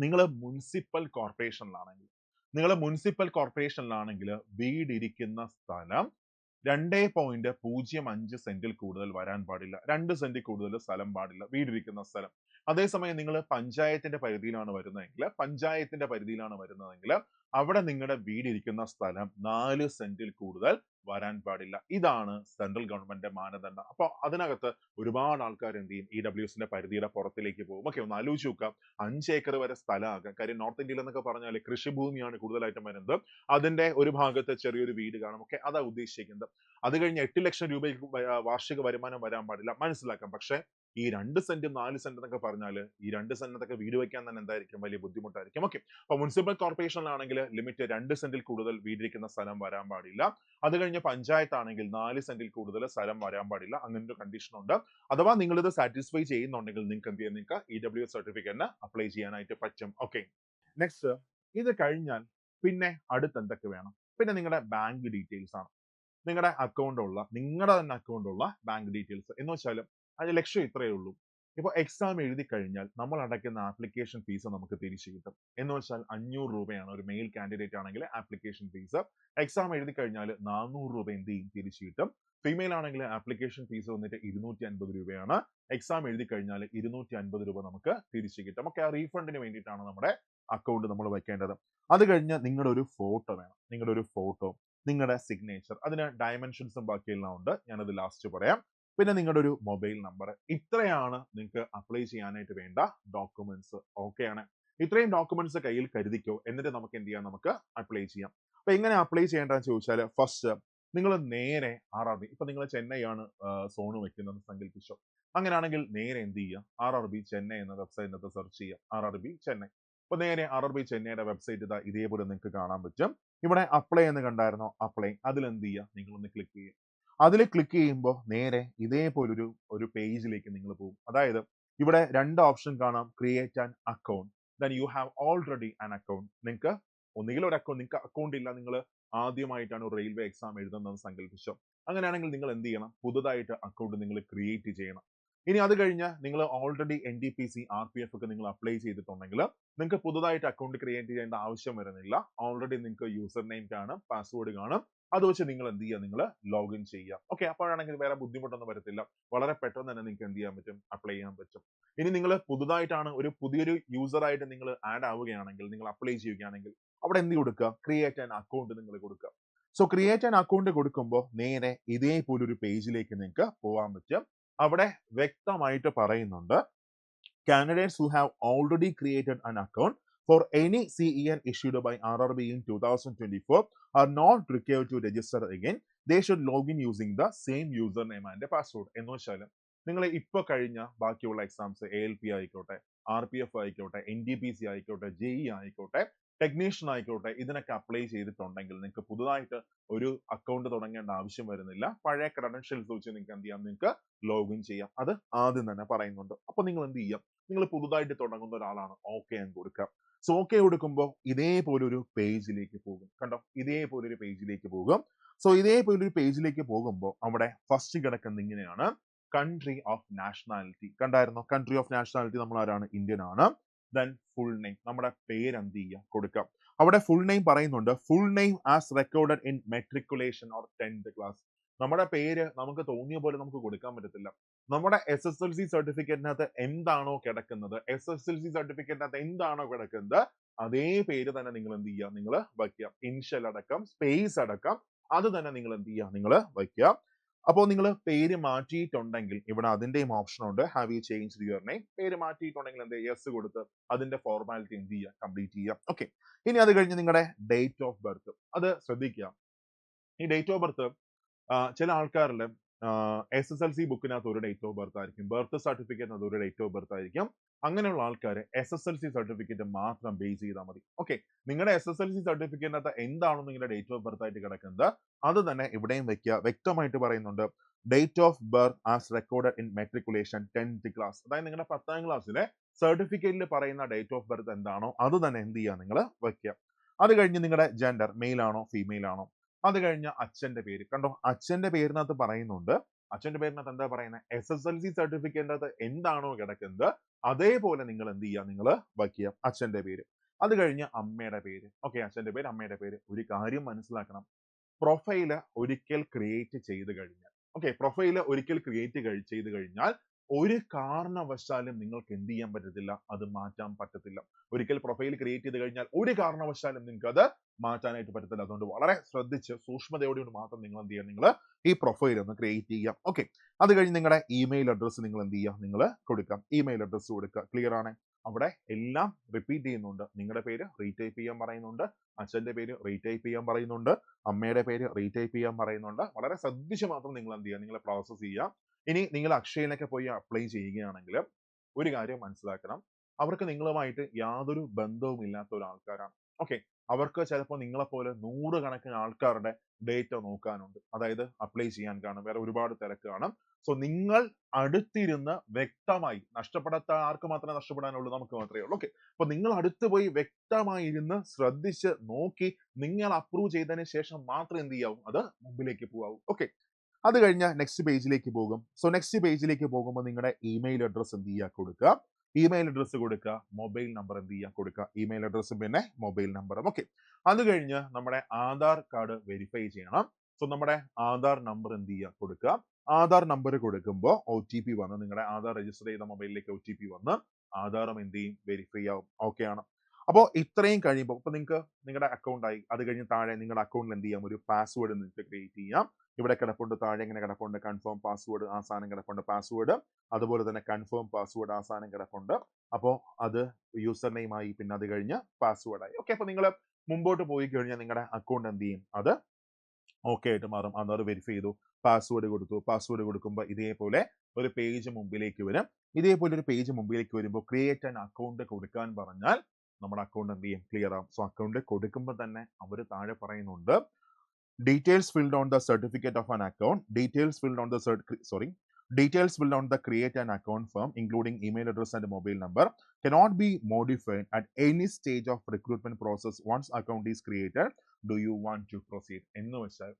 നിങ്ങൾ മുനിസിപ്പൽ കോർപ്പറേഷനിലാണെങ്കിൽ വീട് ഇരിക്കുന്ന സ്ഥലം 2.05 സെന്റിൽ കൂടുതൽ വരാൻ പാടില്ല. 2 സെന്റ് കൂടുതൽ സ്ഥലം പാടില്ല വീടിരിക്കുന്ന സ്ഥലം. അതേസമയം നിങ്ങൾ പഞ്ചായത്തിന്റെ പരിധിയിലാണ് വരുന്നതെങ്കിൽ അവിടെ നിങ്ങളുടെ വീടിരിക്കുന്ന സ്ഥലം 4 സെന്റിൽ കൂടുതൽ വരാൻ പാടില്ല. ഇതാണ് സെൻട്രൽ ഗവൺമെന്റ് മാനദണ്ഡം. അപ്പോൾ അതിനകത്ത് ഒരുപാട് ആൾക്കാർ എന്ത് ചെയ്യും, EWSന്റെ പരിധിയുടെ പുറത്തിലേക്ക് പോകും. ഓക്കെ, ഒന്ന് ആലോചിച്ച് നോക്കാം, 5 ഏക്കർ വരെ സ്ഥലമാകാം. കാര്യം നോർത്ത് ഇന്ത്യയിൽ എന്നൊക്കെ പറഞ്ഞാൽ കൃഷിഭൂമിയാണ് കൂടുതലായിട്ടും വരുന്നത്. അതിന്റെ ഒരു ഭാഗത്ത് ചെറിയൊരു വീട് കാണും. ഓക്കെ, അതാ ഉദ്ദേശിക്കുന്നത്. അത് കഴിഞ്ഞ് 8 ലക്ഷം രൂപയ്ക്ക് വാർഷിക വരുമാനം വരാൻ പാടില്ല, മനസ്സിലാക്കാം. പക്ഷെ ഈ 2 സെന്റും 4 സെന്റ് എന്നൊക്കെ പറഞ്ഞാൽ ഈ 2 സെന്റിനൊക്കെ വീട് വെക്കാൻ തന്നെ എന്തായിരിക്കും, വലിയ ബുദ്ധിമുട്ടായിരിക്കും. ഓക്കെ, അപ്പൊ മുനിസിപ്പൽ കോർപ്പറേഷനിലാണെങ്കിൽ ലിമിറ്റ് 2 സെന്റിൽ കൂടുതൽ വീടിരിക്കുന്ന സ്ഥലം വരാൻ പാടില്ല. അത് കഴിഞ്ഞ് പഞ്ചായത്താണെങ്കിൽ 4 സെന്റിൽ കൂടുതൽ സ്ഥലം വരാൻ പാടില്ല. അങ്ങനെ ഒരു കണ്ടീഷൻ ഉണ്ട്. അഥവാ നിങ്ങൾ ഇത് സാറ്റിസ്ഫൈ ചെയ്യുന്നുണ്ടെങ്കിൽ നിങ്ങൾക്ക് എന്ത് ചെയ്യാം, നിങ്ങൾക്ക് EWS സർട്ടിഫിക്കറ്റിന് അപ്ലൈ ചെയ്യാനായിട്ട് പറ്റും. ഓക്കെ, നെക്സ്റ്റ് ഇത് കഴിഞ്ഞാൽ പിന്നെ അടുത്ത് എന്തൊക്കെ വേണം, പിന്നെ നിങ്ങളുടെ ബാങ്ക് ഡീറ്റെയിൽസ് ആണ്. നിങ്ങളുടെ തന്നെ അക്കൗണ്ടുള്ള ബാങ്ക് ഡീറ്റെയിൽസ് എന്ന് വെച്ചാൽ അതിന്റെ ലക്ഷ്യം ഇത്രയേ ഉള്ളൂ. ഇപ്പോൾ എക്സാം എഴുതി കഴിഞ്ഞാൽ നമ്മൾ അടയ്ക്കുന്ന ആപ്ലിക്കേഷൻ ഫീസ് നമുക്ക് തിരിച്ചു കിട്ടും. എന്ന് വെച്ചാൽ 500 രൂപയാണ് ഒരു മെയിൽ കാൻഡിഡേറ്റ് ആണെങ്കിൽ ആപ്ലിക്കേഷൻ ഫീസ്. എക്സാം എഴുതി കഴിഞ്ഞാൽ 400 രൂപ എന്ത് ചെയ്യും, തിരിച്ചു കിട്ടും. ഫീമെയിൽ ആണെങ്കിൽ ആപ്ലിക്കേഷൻ ഫീസ് വന്നിട്ട് 250 രൂപയാണ്. എക്സാം എഴുതി കഴിഞ്ഞാൽ 250 രൂപ നമുക്ക് തിരിച്ചു കിട്ടും. ഓക്കെ, ആ റീഫണ്ടിന് വേണ്ടിയിട്ടാണ് നമ്മുടെ അക്കൗണ്ട് നമ്മൾ വെക്കേണ്ടത്. അത് കഴിഞ്ഞ് നിങ്ങളുടെ ഒരു ഫോട്ടോ വേണം, നിങ്ങളുടെ സിഗ്നേച്ചർ, അതിന് ഡയമെൻഷൻസും ബാക്കിയെല്ലാം ഉണ്ട്, ഞാനത് ലാസ്റ്റ് പറയാം. പിന്നെ നിങ്ങളുടെ ഒരു മൊബൈൽ നമ്പർ. ഇത്രയാണ് നിങ്ങൾക്ക് അപ്ലൈ ചെയ്യാനായിട്ട് വേണ്ട ഡോക്യുമെന്റ്സ്. ഓക്കെ ആണ്, ഇത്രയും ഡോക്യുമെന്റ്സ് കയ്യിൽ കരുതിക്കോ, എന്നിട്ട് നമുക്ക് എന്ത് ചെയ്യാം, നമുക്ക് അപ്ലൈ ചെയ്യാം. അപ്പൊ എങ്ങനെ അപ്ലൈ ചെയ്യേണ്ടതെന്ന് ചോദിച്ചാൽ, ഫസ്റ്റ് നിങ്ങൾ നേരെ RRB, ഇപ്പൊ നിങ്ങൾ ചെന്നൈ ആണ് സോൺ വെക്കുന്നത് സങ്കല്പിച്ചോ. അങ്ങനെയാണെങ്കിൽ നേരെ എന്ത് ചെയ്യുക, RRB ചെന്നൈ എന്ന വെബ്സൈറ്റിനകത്ത് സെർച്ച് ചെയ്യുക, RRB ചെന്നൈ. അപ്പൊ നേരെ RRB ചെന്നൈയുടെ വെബ്സൈറ്റ് ഇതാ ഇതേപോലെ നിങ്ങൾക്ക് കാണാൻ പറ്റും. ഇവിടെ അപ്ലൈ എന്ന് കണ്ടായിരുന്നോ, അപ്ലൈ, അതിൽ എന്ത് ചെയ്യുക, നിങ്ങളൊന്ന് ക്ലിക്ക് ചെയ്യുക. അതിൽ ക്ലിക്ക് ചെയ്യുമ്പോൾ നേരെ ഇതേപോലൊരു പേജിലേക്ക് നിങ്ങൾ പോകും. അതായത് ഇവിടെ 2 ഓപ്ഷൻ കാണാം, create an account, then you have already an account. നിങ്ങൾക്ക് ഒന്നുകിൽ ഒരു അക്കൗണ്ട്, നിങ്ങൾക്ക് അക്കൗണ്ട് ഇല്ല, നിങ്ങൾ ആദ്യമായിട്ടാണ് ഒരു റെയിൽവേ എക്സാം എഴുതുന്നതെന്ന് സങ്കല്പിച്ചോ. അങ്ങനെയാണെങ്കിൽ നിങ്ങൾ എന്ത് ചെയ്യണം, പുതുതായിട്ട് അക്കൗണ്ട് നിങ്ങൾ ക്രിയേറ്റ് ചെയ്യണം. ഇനി അത് കഴിഞ്ഞ് നിങ്ങൾ ഓൾറെഡി NTPC RPF ഒക്കെ നിങ്ങൾ അപ്ലൈ ചെയ്തിട്ടുണ്ടെങ്കിൽ നിങ്ങൾക്ക് പുതുതായിട്ട് അക്കൗണ്ട് ക്രിയേറ്റ് ചെയ്യേണ്ട ആവശ്യം വരുന്നില്ല. ഓൾറെഡി നിങ്ങൾക്ക് യൂസർ നെയിം കാണും, പാസ്വേഡ് കാണും, അത് വെച്ച് നിങ്ങൾ എന്ത് ചെയ്യുക, നിങ്ങൾ ലോഗിൻ ചെയ്യുക. ഓക്കെ, അപ്പോഴാണെങ്കിൽ വേറെ ബുദ്ധിമുട്ടൊന്നും വരത്തില്ല, വളരെ പെട്ടെന്ന് തന്നെ നിങ്ങൾക്ക് എന്ത് ചെയ്യാൻ പറ്റും, അപ്ലൈ ചെയ്യാൻ പറ്റും. ഇനി നിങ്ങൾ പുതുതായിട്ടാണ് പുതിയൊരു യൂസർ ആയിട്ട് നിങ്ങൾ ആഡ് ആവുകയാണെങ്കിൽ, നിങ്ങൾ അപ്ലൈ ചെയ്യുകയാണെങ്കിൽ അവിടെ എന്ത് കൊടുക്കുക, ക്രിയേറ്റ് ആൻ അക്കൗണ്ട് നിങ്ങൾ കൊടുക്കുക. സോ ക്രിയേറ്റ് ആൻ അക്കൗണ്ട് കൊടുക്കുമ്പോൾ നേരെ ഇതേപോലൊരു പേജിലേക്ക് നിങ്ങൾക്ക് പോകാൻ പറ്റും. അവിടെ വ്യക്തമായിട്ട് പറയുന്നുണ്ട്, candidates who have already created an account for any CEN issued by RRB in 2024 are not required to register again. They should log in using the same username and password. എന്ന് വെച്ചാൽ നിങ്ങൾ ഇപ്പോൾ കഴിഞ്ഞ ബാക്കിയുള്ള എക്സാംസ് ALP ആയിക്കോട്ടെ, RPF ആയിക്കോട്ടെ, NTPC ആയിക്കോട്ടെ, JEE ആയിക്കോട്ടെ, ടെക്നീഷ്യൻ ആയിക്കോട്ടെ, ഇതിനൊക്കെ അപ്ലൈ ചെയ്തിട്ടുണ്ടെങ്കിൽ നിങ്ങൾക്ക് പുതുതായിട്ട് ഒരു അക്കൗണ്ട് തുടങ്ങേണ്ട ആവശ്യം വരുന്നില്ല. പഴയ ക്രെഡൻഷ്യൽസ് വെച്ച് നിങ്ങൾക്ക് എന്ത് ചെയ്യാം, നിങ്ങൾക്ക് ലോഗിൻ ചെയ്യാം. അത് ആദ്യം തന്നെ പറയുന്നുണ്ട്. അപ്പൊ നിങ്ങൾ എന്ത് ചെയ്യാം, നിങ്ങൾ പുതുതായിട്ട് തുടങ്ങുന്ന ഒരാളാണ്, ഓക്കെ എന്ന് കൊടുക്കാം. സോ ഓക്കെ കൊടുക്കുമ്പോൾ ഇതേപോലൊരു പേജിലേക്ക് പോകും. കണ്ടോ, ഇതേപോലൊരു പേജിലേക്ക് പോകും. സോ ഇതേപോലൊരു പേജിലേക്ക് പോകുമ്പോൾ അവിടെ ഫസ്റ്റ് കിടക്കുന്ന ഇങ്ങനെയാണ്, കൺട്രി ഓഫ് നാഷണാലിറ്റി. കണ്ടായിരുന്നോ, കൺട്രി ഓഫ് നാഷണാലിറ്റി നമ്മൾ ആരാണ്, ഇന്ത്യൻ ആണ്. ദെൻ ഫുൾ നെയിം, നമ്മുടെ പേര് എന്ത് ചെയ്യുക, കൊടുക്കാം. അവിടെ ഫുൾ നെയിം പറയുന്നുണ്ട്, full name as recorded in matriculation or 10th class. നമ്മുടെ പേര് നമുക്ക് തോന്നിയ പോലെ നമുക്ക് കൊടുക്കാൻ പറ്റത്തില്ല. നമ്മുടെ SSLC സർട്ടിഫിക്കറ്റിനകത്ത് എന്താണോ കിടക്കുന്നത്, അതേ പേര് തന്നെ നിങ്ങൾ എന്ത് ചെയ്യുക, നിങ്ങൾ വയ്ക്കുക. ഇനിഷ്യൽ അടക്കം സ്പേസ് അടക്കം അത് തന്നെ നിങ്ങൾ എന്ത് ചെയ്യുക, നിങ്ങൾ വയ്ക്കുക. അപ്പോൾ നിങ്ങൾ പേര് മാറ്റിയിട്ടുണ്ടെങ്കിൽ ഇവിടെ അതിന്റെയും ഓപ്ഷൻ ഉണ്ട്, have you change your name. പേര് മാറ്റിയിട്ടുണ്ടെങ്കിൽ എന്ത് യെസ് കൊടുത്ത് അതിന്റെ ഫോർമാലിറ്റി എന്ത് ചെയ്യുക, കംപ്ലീറ്റ് ചെയ്യുക. ഓക്കെ, ഇനി അത് കഴിഞ്ഞ് നിങ്ങളുടെ ഡേറ്റ് ഓഫ് ബർത്ത് അത് ശ്രദ്ധിക്കുക. ഈ ഡേറ്റ് ഓഫ് ബർത്ത് ചില ആൾക്കാരുടെ SSLC ബുക്കിനകത്ത് ഒരു ഡേറ്റ് ഓഫ് ബർത്ത് ആയിരിക്കും, ബർത്ത് സർട്ടിഫിക്കറ്റിനകത്ത് ഒരു ഡേറ്റ് ഓഫ് ബർത്ത് ആയിരിക്കും. അങ്ങനെയുള്ള ആൾക്കാർ SSLC സർട്ടിഫിക്കറ്റ് മാത്രം ബേസ് ചെയ്താൽ മതി. ഓക്കെ, നിങ്ങളുടെ SSLC സർട്ടിഫിക്കറ്റിനകത്ത് എന്താണോ നിങ്ങളുടെ ഡേറ്റ് ഓഫ് ബർത്ത് ആയിട്ട് കിടക്കുന്നത് അത് തന്നെ ഇവിടെയും വെക്കുക. വ്യക്തമായിട്ട് പറയുന്നുണ്ട് date of birth as recorded in matriculation 10th class. അതായത് നിങ്ങളുടെ 10th ക്ലാസ്സിലെ സർട്ടിഫിക്കറ്റിൽ പറയുന്ന ഡേറ്റ് ഓഫ് ബർത്ത് എന്താണോ അത് തന്നെ എന്ത് ചെയ്യുക, നിങ്ങൾ വെക്കുക. അത് കഴിഞ്ഞ് നിങ്ങളുടെ ജെൻഡർ മെയിൽ ആണോ ഫീമെയിൽ ആണോ, അത് കഴിഞ്ഞ അച്ഛന്റെ പേര്. കണ്ടോ, അച്ഛന്റെ പേരിനകത്ത് പറയുന്നുണ്ട്, അച്ഛന്റെ പേരിനകത്ത് എന്താ പറയുന്നത്, SSLC സർട്ടിഫിക്കറ്റിനകത്ത് എന്താണോ കിടക്കുന്നത് അതേപോലെ നിങ്ങൾ എന്ത് ചെയ്യുക, നിങ്ങൾ വയ്ക്കുക അച്ഛന്റെ പേര്. അത് കഴിഞ്ഞ് അമ്മയുടെ പേര്. ഓക്കെ, അച്ഛന്റെ പേര് അമ്മയുടെ പേര്. ഒരു കാര്യം മനസ്സിലാക്കണം, പ്രൊഫൈല് ഒരിക്കൽ ക്രിയേറ്റ് ചെയ്ത് കഴിഞ്ഞാൽ, ഓക്കെ, പ്രൊഫൈല് ഒരിക്കൽ ക്രിയേറ്റ് ചെയ്ത് കഴിഞ്ഞാൽ ഒരു കാരണവശാലും നിങ്ങൾക്ക് എന്ത് ചെയ്യാൻ പറ്റത്തില്ല, അത് മാറ്റാൻ പറ്റത്തില്ല. ഒരിക്കൽ പ്രൊഫൈൽ ക്രിയേറ്റ് ചെയ്ത് കഴിഞ്ഞാൽ ഒരു കാരണവശാലും നിങ്ങൾക്ക് അത് മാറ്റാനായിട്ട് പറ്റത്തില്ല. അതുകൊണ്ട് വളരെ ശ്രദ്ധിച്ച് സൂക്ഷ്മതയോടുകൂടി മാത്രം നിങ്ങൾ എന്ത് ചെയ്യുക, നിങ്ങൾ ഈ പ്രൊഫൈൽ ഒന്ന് ക്രിയേറ്റ് ചെയ്യാം. ഓക്കെ, അത് കഴിഞ്ഞ് നിങ്ങളുടെ ഇമെയിൽ അഡ്രസ്സ് നിങ്ങൾ എന്ത് ചെയ്യുക, നിങ്ങൾ കൊടുക്കാം. ഇമെയിൽ അഡ്രസ്സ് കൊടുക്കുക. ക്ലിയർ ആണ്? അവിടെ എല്ലാം റിപ്പീറ്റ് ചെയ്യുന്നുണ്ട്. നിങ്ങളുടെ പേര് റീടൈപ്പ് ചെയ്യാൻ പറയുന്നുണ്ട്, അച്ഛന്റെ പേര് റീടൈപ്പ് ചെയ്യാൻ പറയുന്നുണ്ട്, അമ്മയുടെ പേര് റീടൈപ്പ് ചെയ്യാൻ പറയുന്നുണ്ട്. വളരെ ശ്രദ്ധിച്ച് മാത്രം നിങ്ങൾ എന്ത് ചെയ്യുക, നിങ്ങൾ പ്രോസസ് ചെയ്യുക. ഇനി നിങ്ങൾ അക്ഷയയിലൊക്കെ പോയി അപ്ലൈ ചെയ്യുകയാണെങ്കിൽ ഒരു കാര്യം മനസ്സിലാക്കണം, അവർക്ക് നിങ്ങളുമായിട്ട് യാതൊരു ബന്ധവും ഇല്ലാത്ത ഒരാൾക്കാരാണ്. ഓക്കെ, അവർക്ക് ചിലപ്പോൾ നിങ്ങളെപ്പോലെ 100 കണക്കിന് ആൾക്കാരുടെ ഡേറ്റ നോക്കാനുണ്ട്. അതായത് അപ്ലൈ ചെയ്യാൻ കാണും, വേറെ ഒരുപാട് തിരക്ക് കാണും. സോ നിങ്ങൾ അടുത്തിരുന്ന് വ്യക്തമായി, നഷ്ടപ്പെടാത്ത ആർക്ക് മാത്രമേ നഷ്ടപ്പെടാനുള്ളൂ, നമുക്ക് മാത്രമേ ഉള്ളൂ. ഓക്കെ, അപ്പൊ നിങ്ങൾ അടുത്ത് പോയി വ്യക്തമായി ഇരുന്ന് ശ്രദ്ധിച്ച് നോക്കി നിങ്ങൾ അപ്രൂവ് ചെയ്തതിന് ശേഷം മാത്രം എന്ത് ചെയ്യാവും, അത് മുമ്പിലേക്ക് പോവാവും. ഓക്കെ, അത് കഴിഞ്ഞാൽ നെക്സ്റ്റ് പേജിലേക്ക് പോകും. സോ നെക്സ്റ്റ് പേജിലേക്ക് പോകുമ്പോൾ നിങ്ങളുടെ ഇമെയിൽ അഡ്രസ് എന്ത് ചെയ്യുക, കൊടുക്കുക. ഇമെയിൽ അഡ്രസ്സ് കൊടുക്കുക, മൊബൈൽ നമ്പർ എന്ത് ചെയ്യുക, കൊടുക്കുക. ഇമെയിൽ അഡ്രസ്സും പിന്നെ മൊബൈൽ നമ്പറും. ഓക്കെ, അത് കഴിഞ്ഞ് നമ്മുടെ ആധാർ കാർഡ് വെരിഫൈ ചെയ്യണം. സോ നമ്മുടെ ആധാർ നമ്പർ എന്ത് ചെയ്യുക, കൊടുക്കുക. ആധാർ നമ്പർ കൊടുക്കുമ്പോൾ OTP വന്ന് നിങ്ങളുടെ ആധാർ രജിസ്റ്റർ ചെയ്ത മൊബൈലിലേക്ക് OTP വന്ന് ആധാറും എന്ത് ചെയ്യും, വെരിഫൈ ആവും. ഓക്കെ ആണ്? അപ്പോൾ ഇത്രയും കഴിയുമ്പോൾ ഇപ്പൊ നിങ്ങൾക്ക് നിങ്ങളുടെ അക്കൗണ്ട് ആയി. അത് കഴിഞ്ഞ് താഴെ നിങ്ങളുടെ അക്കൗണ്ടിൽ എന്ത് ചെയ്യാം, ഒരു പാസ്വേഡ് നിങ്ങൾക്ക് ക്രിയേറ്റ് ചെയ്യാം. ഇവിടെ കിടപ്പുണ്ട്, താഴെ ഇങ്ങനെ കിടപ്പുണ്ട് കൺഫേം പാസ്വേഡ്, ആ സാധനം കിടപ്പുണ്ട് പാസ്വേഡ്. അതുപോലെ തന്നെ കൺഫേം പാസ്വേഡ്, ആ സാധനം കിടപ്പുണ്ട്. അപ്പോൾ അത് യൂസർ നെയിം ആയി, പിന്നെ അത് കഴിഞ്ഞ് പാസ്വേഡ് ആയി. ഓക്കെ, അപ്പൊ നിങ്ങൾ മുമ്പോട്ട് പോയി കഴിഞ്ഞാൽ നിങ്ങളുടെ അക്കൗണ്ട് എന്ത് ചെയ്യും, അത് ഓക്കെ ആയിട്ട് മാറും. ആധാർ വെരിഫൈ ചെയ്തു, പാസ്വേഡ് കൊടുത്തു. പാസ്വേഡ് കൊടുക്കുമ്പോൾ ഇതേപോലെ ഒരു പേജ് മുമ്പിലേക്ക് വരും. ഇതേപോലെ ഒരു പേജ് മുമ്പിലേക്ക് വരുമ്പോൾ ക്രിയേറ്റ് ആൻ അക്കൗണ്ട് കൊടുക്കാൻ പറഞ്ഞാൽ നമ്മുടെ അക്കൗണ്ട് എന്ത് ചെയ്യും, ക്ലിയർ ആവും. സോ അക്കൗണ്ട് കൊടുക്കുമ്പോൾ തന്നെ അവർ താഴെ പറയുന്നുണ്ട് details filled on the certificate of an account, details filled on the details filled on the create an account form including email address and mobile number cannot be modified at any stage of recruitment process once account is created. Do you want to proceed? എന്ന് വെച്ചാൽ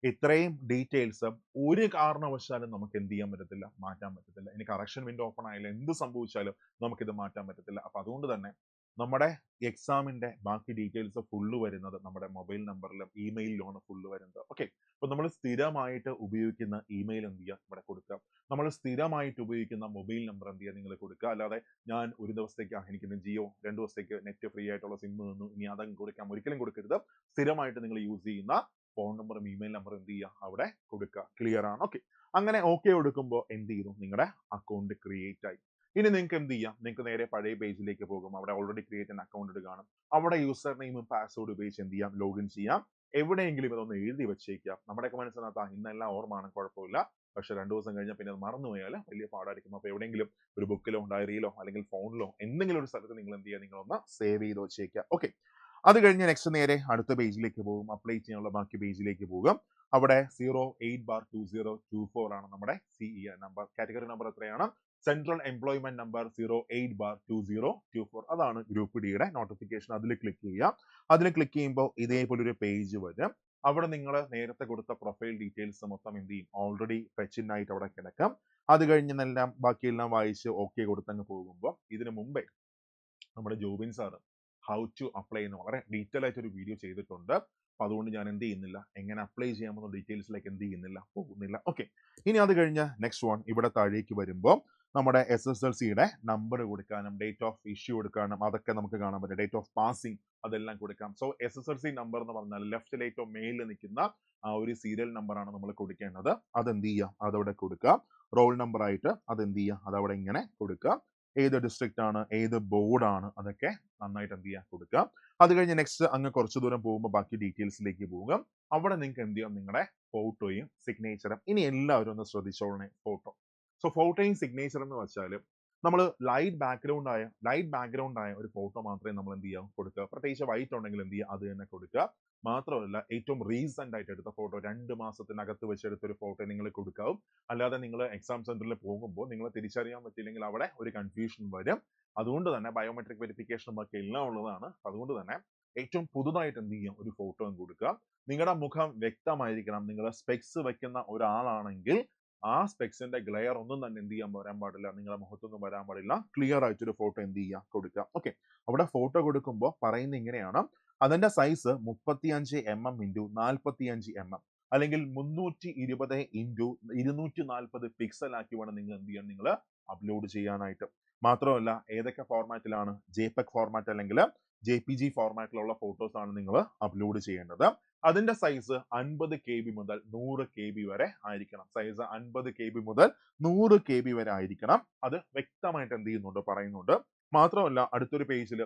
ഇത്രയും details ഒരു കാരണവശാലും നമുക്ക് എന്ത് ചെയ്യാൻ പറ്റത്തില്ല, മാറ്റാൻ പറ്റത്തില്ല. ഇനി കറക്ഷൻ വിൻഡോ ഓപ്പൺ ആയാലും എന്ത് സംഭവിച്ചാലും നമുക്കിത് മാറ്റാൻ പറ്റത്തില്ല. അപ്പൊ അതുകൊണ്ട് തന്നെ നമ്മുടെ എക്സാമിന്റെ ബാക്കി ഡീറ്റെയിൽസ് ഫുള്ള് വരുന്നത് നമ്മുടെ മൊബൈൽ നമ്പറിലും ഇമെയിലിലുമാണ് ഫുള്ള് വരുന്നത്. ഓക്കെ, അപ്പൊ നമ്മൾ സ്ഥിരമായിട്ട് ഉപയോഗിക്കുന്ന ഇമെയിൽ എന്ത് ചെയ്യുക, ഇവിടെ കൊടുക്കുക. നമ്മൾ സ്ഥിരമായിട്ട് ഉപയോഗിക്കുന്ന മൊബൈൽ നമ്പർ എന്ത് ചെയ്യുക, നിങ്ങൾ കൊടുക്കുക. അല്ലാതെ ഞാൻ ഒരു ദിവസത്തേക്ക് എനിക്കിന്ന് ജിയോ 2 ദിവസത്തേക്ക് നെറ്റ് ഫ്രീ ആയിട്ടുള്ള സിം തന്നു, ഇനി അതങ്ങ് കൊടുക്കാം, ഒരിക്കലും കൊടുക്കരുത്. സ്ഥിരമായിട്ട് നിങ്ങൾ യൂസ് ചെയ്യുന്ന ഫോൺ നമ്പറും ഇമെയിൽ നമ്പറും എന്ത് ചെയ്യുക, അവിടെ കൊടുക്കുക. ക്ലിയർ ആണ്? ഓക്കെ, അങ്ങനെ ഓക്കെ കൊടുക്കുമ്പോൾ എന്ത് ചെയ്തു, നിങ്ങളുടെ അക്കൗണ്ട് ക്രിയേറ്റ് ആയി. ഇനി നിങ്ങൾക്ക് എന്ത് ചെയ്യാം, നിങ്ങൾക്ക് നേരെ പഴയ പേജിലേക്ക് പോകും. അവിടെ ഓൾറെഡി ക്രിയേറ്റ് ആൻ അക്കൗണ്ട് കാണും. അവിടെ യൂസർ നെയിമും പാസ്വേഡ് ഉപയോഗിച്ച് എന്ത് ചെയ്യാം, ലോഗിൻ ചെയ്യാം. എവിടെയെങ്കിലും ഇതൊന്ന് എഴുതി വെച്ചേക്കാം. നമ്മുടെയൊക്കെ മനസ്സിനകത്ത് ഇന്നെല്ലാം ഓർമ്മയാണ്, കുഴപ്പമില്ല. പക്ഷെ 2 ദിവസം കഴിഞ്ഞാൽ പിന്നെ അത് മറന്നുപോയാൽ വലിയ പാടായിരിക്കും. അപ്പൊ എവിടെയെങ്കിലും ഒരു ബുക്കിലോ ഡയറിയിലോ അല്ലെങ്കിൽ ഫോണിലോ എന്തെങ്കിലും ഒരു സ്ഥലത്ത് നിങ്ങൾ എന്ത് ചെയ്യുക, നിങ്ങളൊന്ന് സേവ് ചെയ്ത് വെച്ചേക്കുക. ഓക്കെ, അത് കഴിഞ്ഞ് നെക്സ്റ്റ് നേരെ അടുത്ത പേജിലേക്ക് പോകും. അപ്ലൈ ചെയ്യാനുള്ള ബാക്കി പേജിലേക്ക് പോകും. അവിടെ 08/2024 ആണ് നമ്മുടെ CER നമ്പർ. കാറ്റഗറി നമ്പർ എത്രയാണ്? Central employment number 08/2024. അതാണ് ഗ്രൂപ്പ് ഡിയുടെ നോട്ടിഫിക്കേഷൻ. അതിൽ ക്ലിക്ക് ചെയ്യാം. അതിൽ ക്ലിക്ക് ചെയ്യുമ്പോൾ ഇതേപോലെ ഒരു പേജ് വരും. അവിടെ നിങ്ങൾ നേരത്തെ കൊടുത്ത പ്രൊഫൈൽ ഡീറ്റെയിൽസ് മൊത്തം എന്ത് ചെയ്യും, ഓൾറെഡി ഫെച്ചിൻ ആയിട്ട് അവിടെ കിടക്കാം. അത് കഴിഞ്ഞെല്ലാം ബാക്കിയെല്ലാം വായിച്ച് ഓക്കെ കൊടുത്തങ്ങ് പോകുമ്പോൾ ഇതിനു മുമ്പേ നമ്മുടെ Jobin sir how to apply എന്ന് വളരെ ഡീറ്റെയിൽ ആയിട്ട് ഒരു വീഡിയോ ചെയ്തിട്ടുണ്ട്. അപ്പൊ അതുകൊണ്ട് ഞാൻ എന്ത് ചെയ്യുന്നില്ല, എങ്ങനെ അപ്ലൈ ചെയ്യാമെന്ന ഡീറ്റെയിൽസിലേക്ക് എന്ത് ചെയ്യുന്നില്ല, പോകുന്നില്ല. ഓക്കെ, ഇനി അത് കഴിഞ്ഞ് നെക്സ്റ്റ് വൺ ഇവിടെ താഴേക്ക് വരുമ്പോൾ നമ്മുടെ SSLCയുടെ നമ്പർ കൊടുക്കാനും ഡേറ്റ് ഓഫ് ഇഷ്യൂ കൊടുക്കാനും അതൊക്കെ നമുക്ക് കാണാൻ പറ്റും. ഡേറ്റ് ഓഫ് പാസിംഗ് അതെല്ലാം കൊടുക്കാം. സോ SSLC നമ്പർ എന്ന് പറഞ്ഞാൽ ലെഫ്റ്റിൽ ഏറ്റവും മേലിൽ നിൽക്കുന്ന ആ ഒരു സീരിയൽ നമ്പറാണ് നമ്മൾ കൊടുക്കേണ്ടത്. അതെന്ത് ചെയ്യുക, അതവിടെ കൊടുക്കുക. റോൾ നമ്പർ ആയിട്ട് അതെന്ത് ചെയ്യുക, അതവിടെ ഇങ്ങനെ കൊടുക്കുക. ഏത് ഡിസ്ട്രിക്റ്റ് ആണ്, ഏത് ബോർഡാണ്, അതൊക്കെ നന്നായിട്ട് എന്ത് ചെയ്യുക, കൊടുക്കുക. അത് കഴിഞ്ഞ് നെക്സ്റ്റ് അങ്ങ് കുറച്ച് ദൂരം പോകുമ്പോൾ ബാക്കി ഡീറ്റെയിൽസിലേക്ക് പോവുക. അവിടെ നിങ്ങൾക്ക് എന്ത് ചെയ്യാം, നിങ്ങളുടെ ഫോട്ടോയും സിഗ്നേച്ചറും. ഇനി എല്ലാവരും ഒന്ന് ശ്രദ്ധിച്ചോളണേ ഫോട്ടോ. സോ ഫോട്ടോയും സിഗ്നേച്ചർ എന്ന് വെച്ചാൽ നമ്മൾ ലൈറ്റ് ബാക്ക്ഗ്രൗണ്ട് ആയ ഒരു ഫോട്ടോ മാത്രമേ നമ്മൾ എന്ത് ചെയ്യാം കൊടുക്കുക. പ്രത്യേകിച്ച് വൈറ്റ് ഉണ്ടെങ്കിൽ എന്ത് ചെയ്യുക, അത് തന്നെ കൊടുക്കുക. മാത്രമല്ല ഏറ്റവും റീസെന്റ് ആയിട്ട് എടുത്ത ഫോട്ടോ, 2 മാസത്തിനകത്ത് വെച്ചെടുത്ത ഒരു ഫോട്ടോ നിങ്ങൾ കൊടുക്കാവും. അല്ലാതെ നിങ്ങൾ എക്സാം സെന്ററിൽ പോകുമ്പോൾ നിങ്ങൾ തിരിച്ചറിയാൻ പറ്റില്ലെങ്കിൽ അവിടെ ഒരു കൺഫ്യൂഷൻ വരും. അതുകൊണ്ട് തന്നെ ബയോമെട്രിക് വെരിഫിക്കേഷനും ഒക്കെ എല്ലാം ഉള്ളതാണ്. അതുകൊണ്ട് തന്നെ ഏറ്റവും പുതുതായിട്ട് എന്ത് ചെയ്യും, ഒരു ഫോട്ടോ കൊടുക്കുക. നിങ്ങളുടെ മുഖം വ്യക്തമായിരിക്കണം. നിങ്ങൾ സ്പെക്സ് വെക്കുന്ന ഒരാളാണെങ്കിൽ ആ സ്പെക്സിന്റെ ഗ്ലെയർ ഒന്നും തന്നെ എന്ത് ചെയ്യാൻ വരാൻ പാടില്ല, നിങ്ങളുടെ മുഖത്തൊന്നും വരാൻ പാടില്ല. ക്ലിയർ ആയിട്ടൊരു ഫോട്ടോ എന്ത് ചെയ്യുക, കൊടുക്കുക. ഓക്കെ, അവിടെ ഫോട്ടോ കൊടുക്കുമ്പോൾ പറയുന്നത് ഇങ്ങനെയാണ്, അതിന്റെ സൈസ് 35 mm ഇൻറ്റു 45 mm അല്ലെങ്കിൽ 320 ഇൻറ്റു 240 പിക്സൽ ആക്കി വേണം നിങ്ങൾ എന്ത് ചെയ്യാൻ, നിങ്ങൾ അപ്ലോഡ് ചെയ്യാനായിട്ട്. മാത്രമല്ല ഏതൊക്കെ ഫോർമാറ്റിലാണ്, JPEG ഫോർമാറ്റ് അല്ലെങ്കിൽ JPG ഫോർമാറ്റിലുള്ള ഫോട്ടോസ് ആണ് നിങ്ങൾ അപ്ലോഡ് ചെയ്യേണ്ടത്. അതിന്റെ സൈസ് 50 KB മുതൽ 100 KB വരെ ആയിരിക്കണം. സൈസ് 50 KB മുതൽ 100 KB വരെ ആയിരിക്കണം. അത് വ്യക്തമായിട്ട് എന്ത് ചെയ്യുന്നുണ്ട്, പറയുന്നുണ്ട്. മാത്രമല്ല അടുത്തൊരു പേജിൽ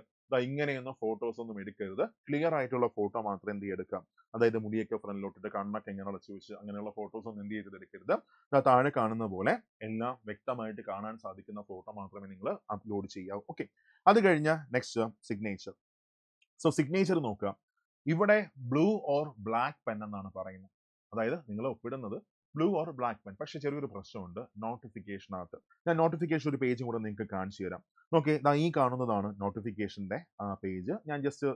ഇങ്ങനെയൊന്നും ഫോട്ടോസ് ഒന്നും എടുക്കരുത്. ക്ലിയർ ആയിട്ടുള്ള ഫോട്ടോ മാത്രം എന്ത് ചെയ്തെടുക്കാം. അതായത് മുടിയൊക്കെ ഫ്രണ്ടിലോട്ടിട്ട് കണ്ണൊക്കെ എങ്ങനെ അടച്ചു വെച്ച് അങ്ങനെയുള്ള ഫോട്ടോസ് ഒന്നും എന്ത് ചെയ്ത് എടുക്കരുത്. താഴെ കാണുന്ന പോലെ എല്ലാം വ്യക്തമായിട്ട് കാണാൻ സാധിക്കുന്ന ഫോട്ടോ മാത്രമേ നിങ്ങൾ അപ്ലോഡ് ചെയ്യാവൂ. ഓക്കെ, അത് കഴിഞ്ഞ നെക്സ്റ്റ് സിഗ്നേച്ചർ. സോ സിഗ്നേച്ചർ നോക്കുക. ഇവിടെ ബ്ലൂ ഓർ ബ്ലാക്ക് പെൻ എന്നാണ് പറയുന്നത്. അതായത് നിങ്ങൾ ഒപ്പിടുന്നത് ബ്ലൂ ഓർ ബ്ലാക്ക് പെൻ. പക്ഷെ ചെറിയൊരു പ്രശ്നമുണ്ട് നോട്ടിഫിക്കേഷനകത്ത്. ഞാൻ നോട്ടിഫിക്കേഷൻ ഒരു പേജും കൂടെ നിങ്ങൾക്ക് കാണിച്ചു തരാം. ഓക്കെ, ഈ കാണുന്നതാണ് നോട്ടിഫിക്കേഷന്റെ പേജ്. ഞാൻ ജസ്റ്റ്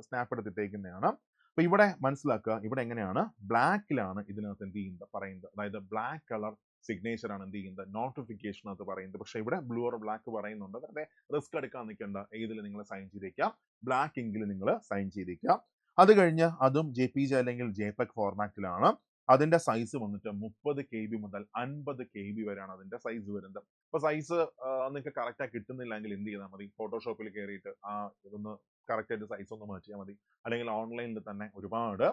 സ്നാപ്പ് എടുത്തിട്ടേക്കുന്നതാണ്. അപ്പൊ ഇവിടെ മനസ്സിലാക്കുക, ഇവിടെ എങ്ങനെയാണ് ബ്ലാക്കിലാണ് ഇതിനകത്ത് എന്ത് ചെയ്യുന്നത് പറയുന്നത്. അതായത് ബ്ലാക്ക് കളർ സിഗ്നേച്ചർ ആണ് എന്ത് ചെയ്യുന്നത് നോട്ടിഫിക്കേഷനകത്ത് പറയുന്നത്. പക്ഷെ ഇവിടെ ബ്ലൂ ഓർ ബ്ലാക്ക് പറയുന്നുണ്ട്. വെറുതെ റിസ്ക് എടുക്കാൻ നിൽക്കേണ്ട, ഏതിൽ നിങ്ങൾ സൈൻ ചെയ്തേക്കാം, ബ്ലാക്ക് എങ്കിൽ നിങ്ങൾ സൈൻ ചെയ്തേക്കാം. അത് കഴിഞ്ഞ് അതും JPG അല്ലെങ്കിൽ JPEG ഫോർമാറ്റിലാണ്. അതിന്റെ സൈസ് വന്നിട്ട് 30 KB മുതൽ 50 KB വരെയാണ് അതിന്റെ സൈസ് വരുന്നത്. അപ്പൊ സൈസ് നിങ്ങൾക്ക് കറക്റ്റ് ആയി കിട്ടുന്നില്ലെങ്കിൽ എന്ത് ചെയ്താൽ മതി, ഫോട്ടോഷോപ്പിൽ കയറിയിട്ട് ഇതൊന്ന് കറക്റ്റ് ആയിട്ട് സൈസ് ഒന്ന് മാറ്റിയാൽ മതി. അല്ലെങ്കിൽ ഓൺലൈനിൽ തന്നെ ഒരുപാട്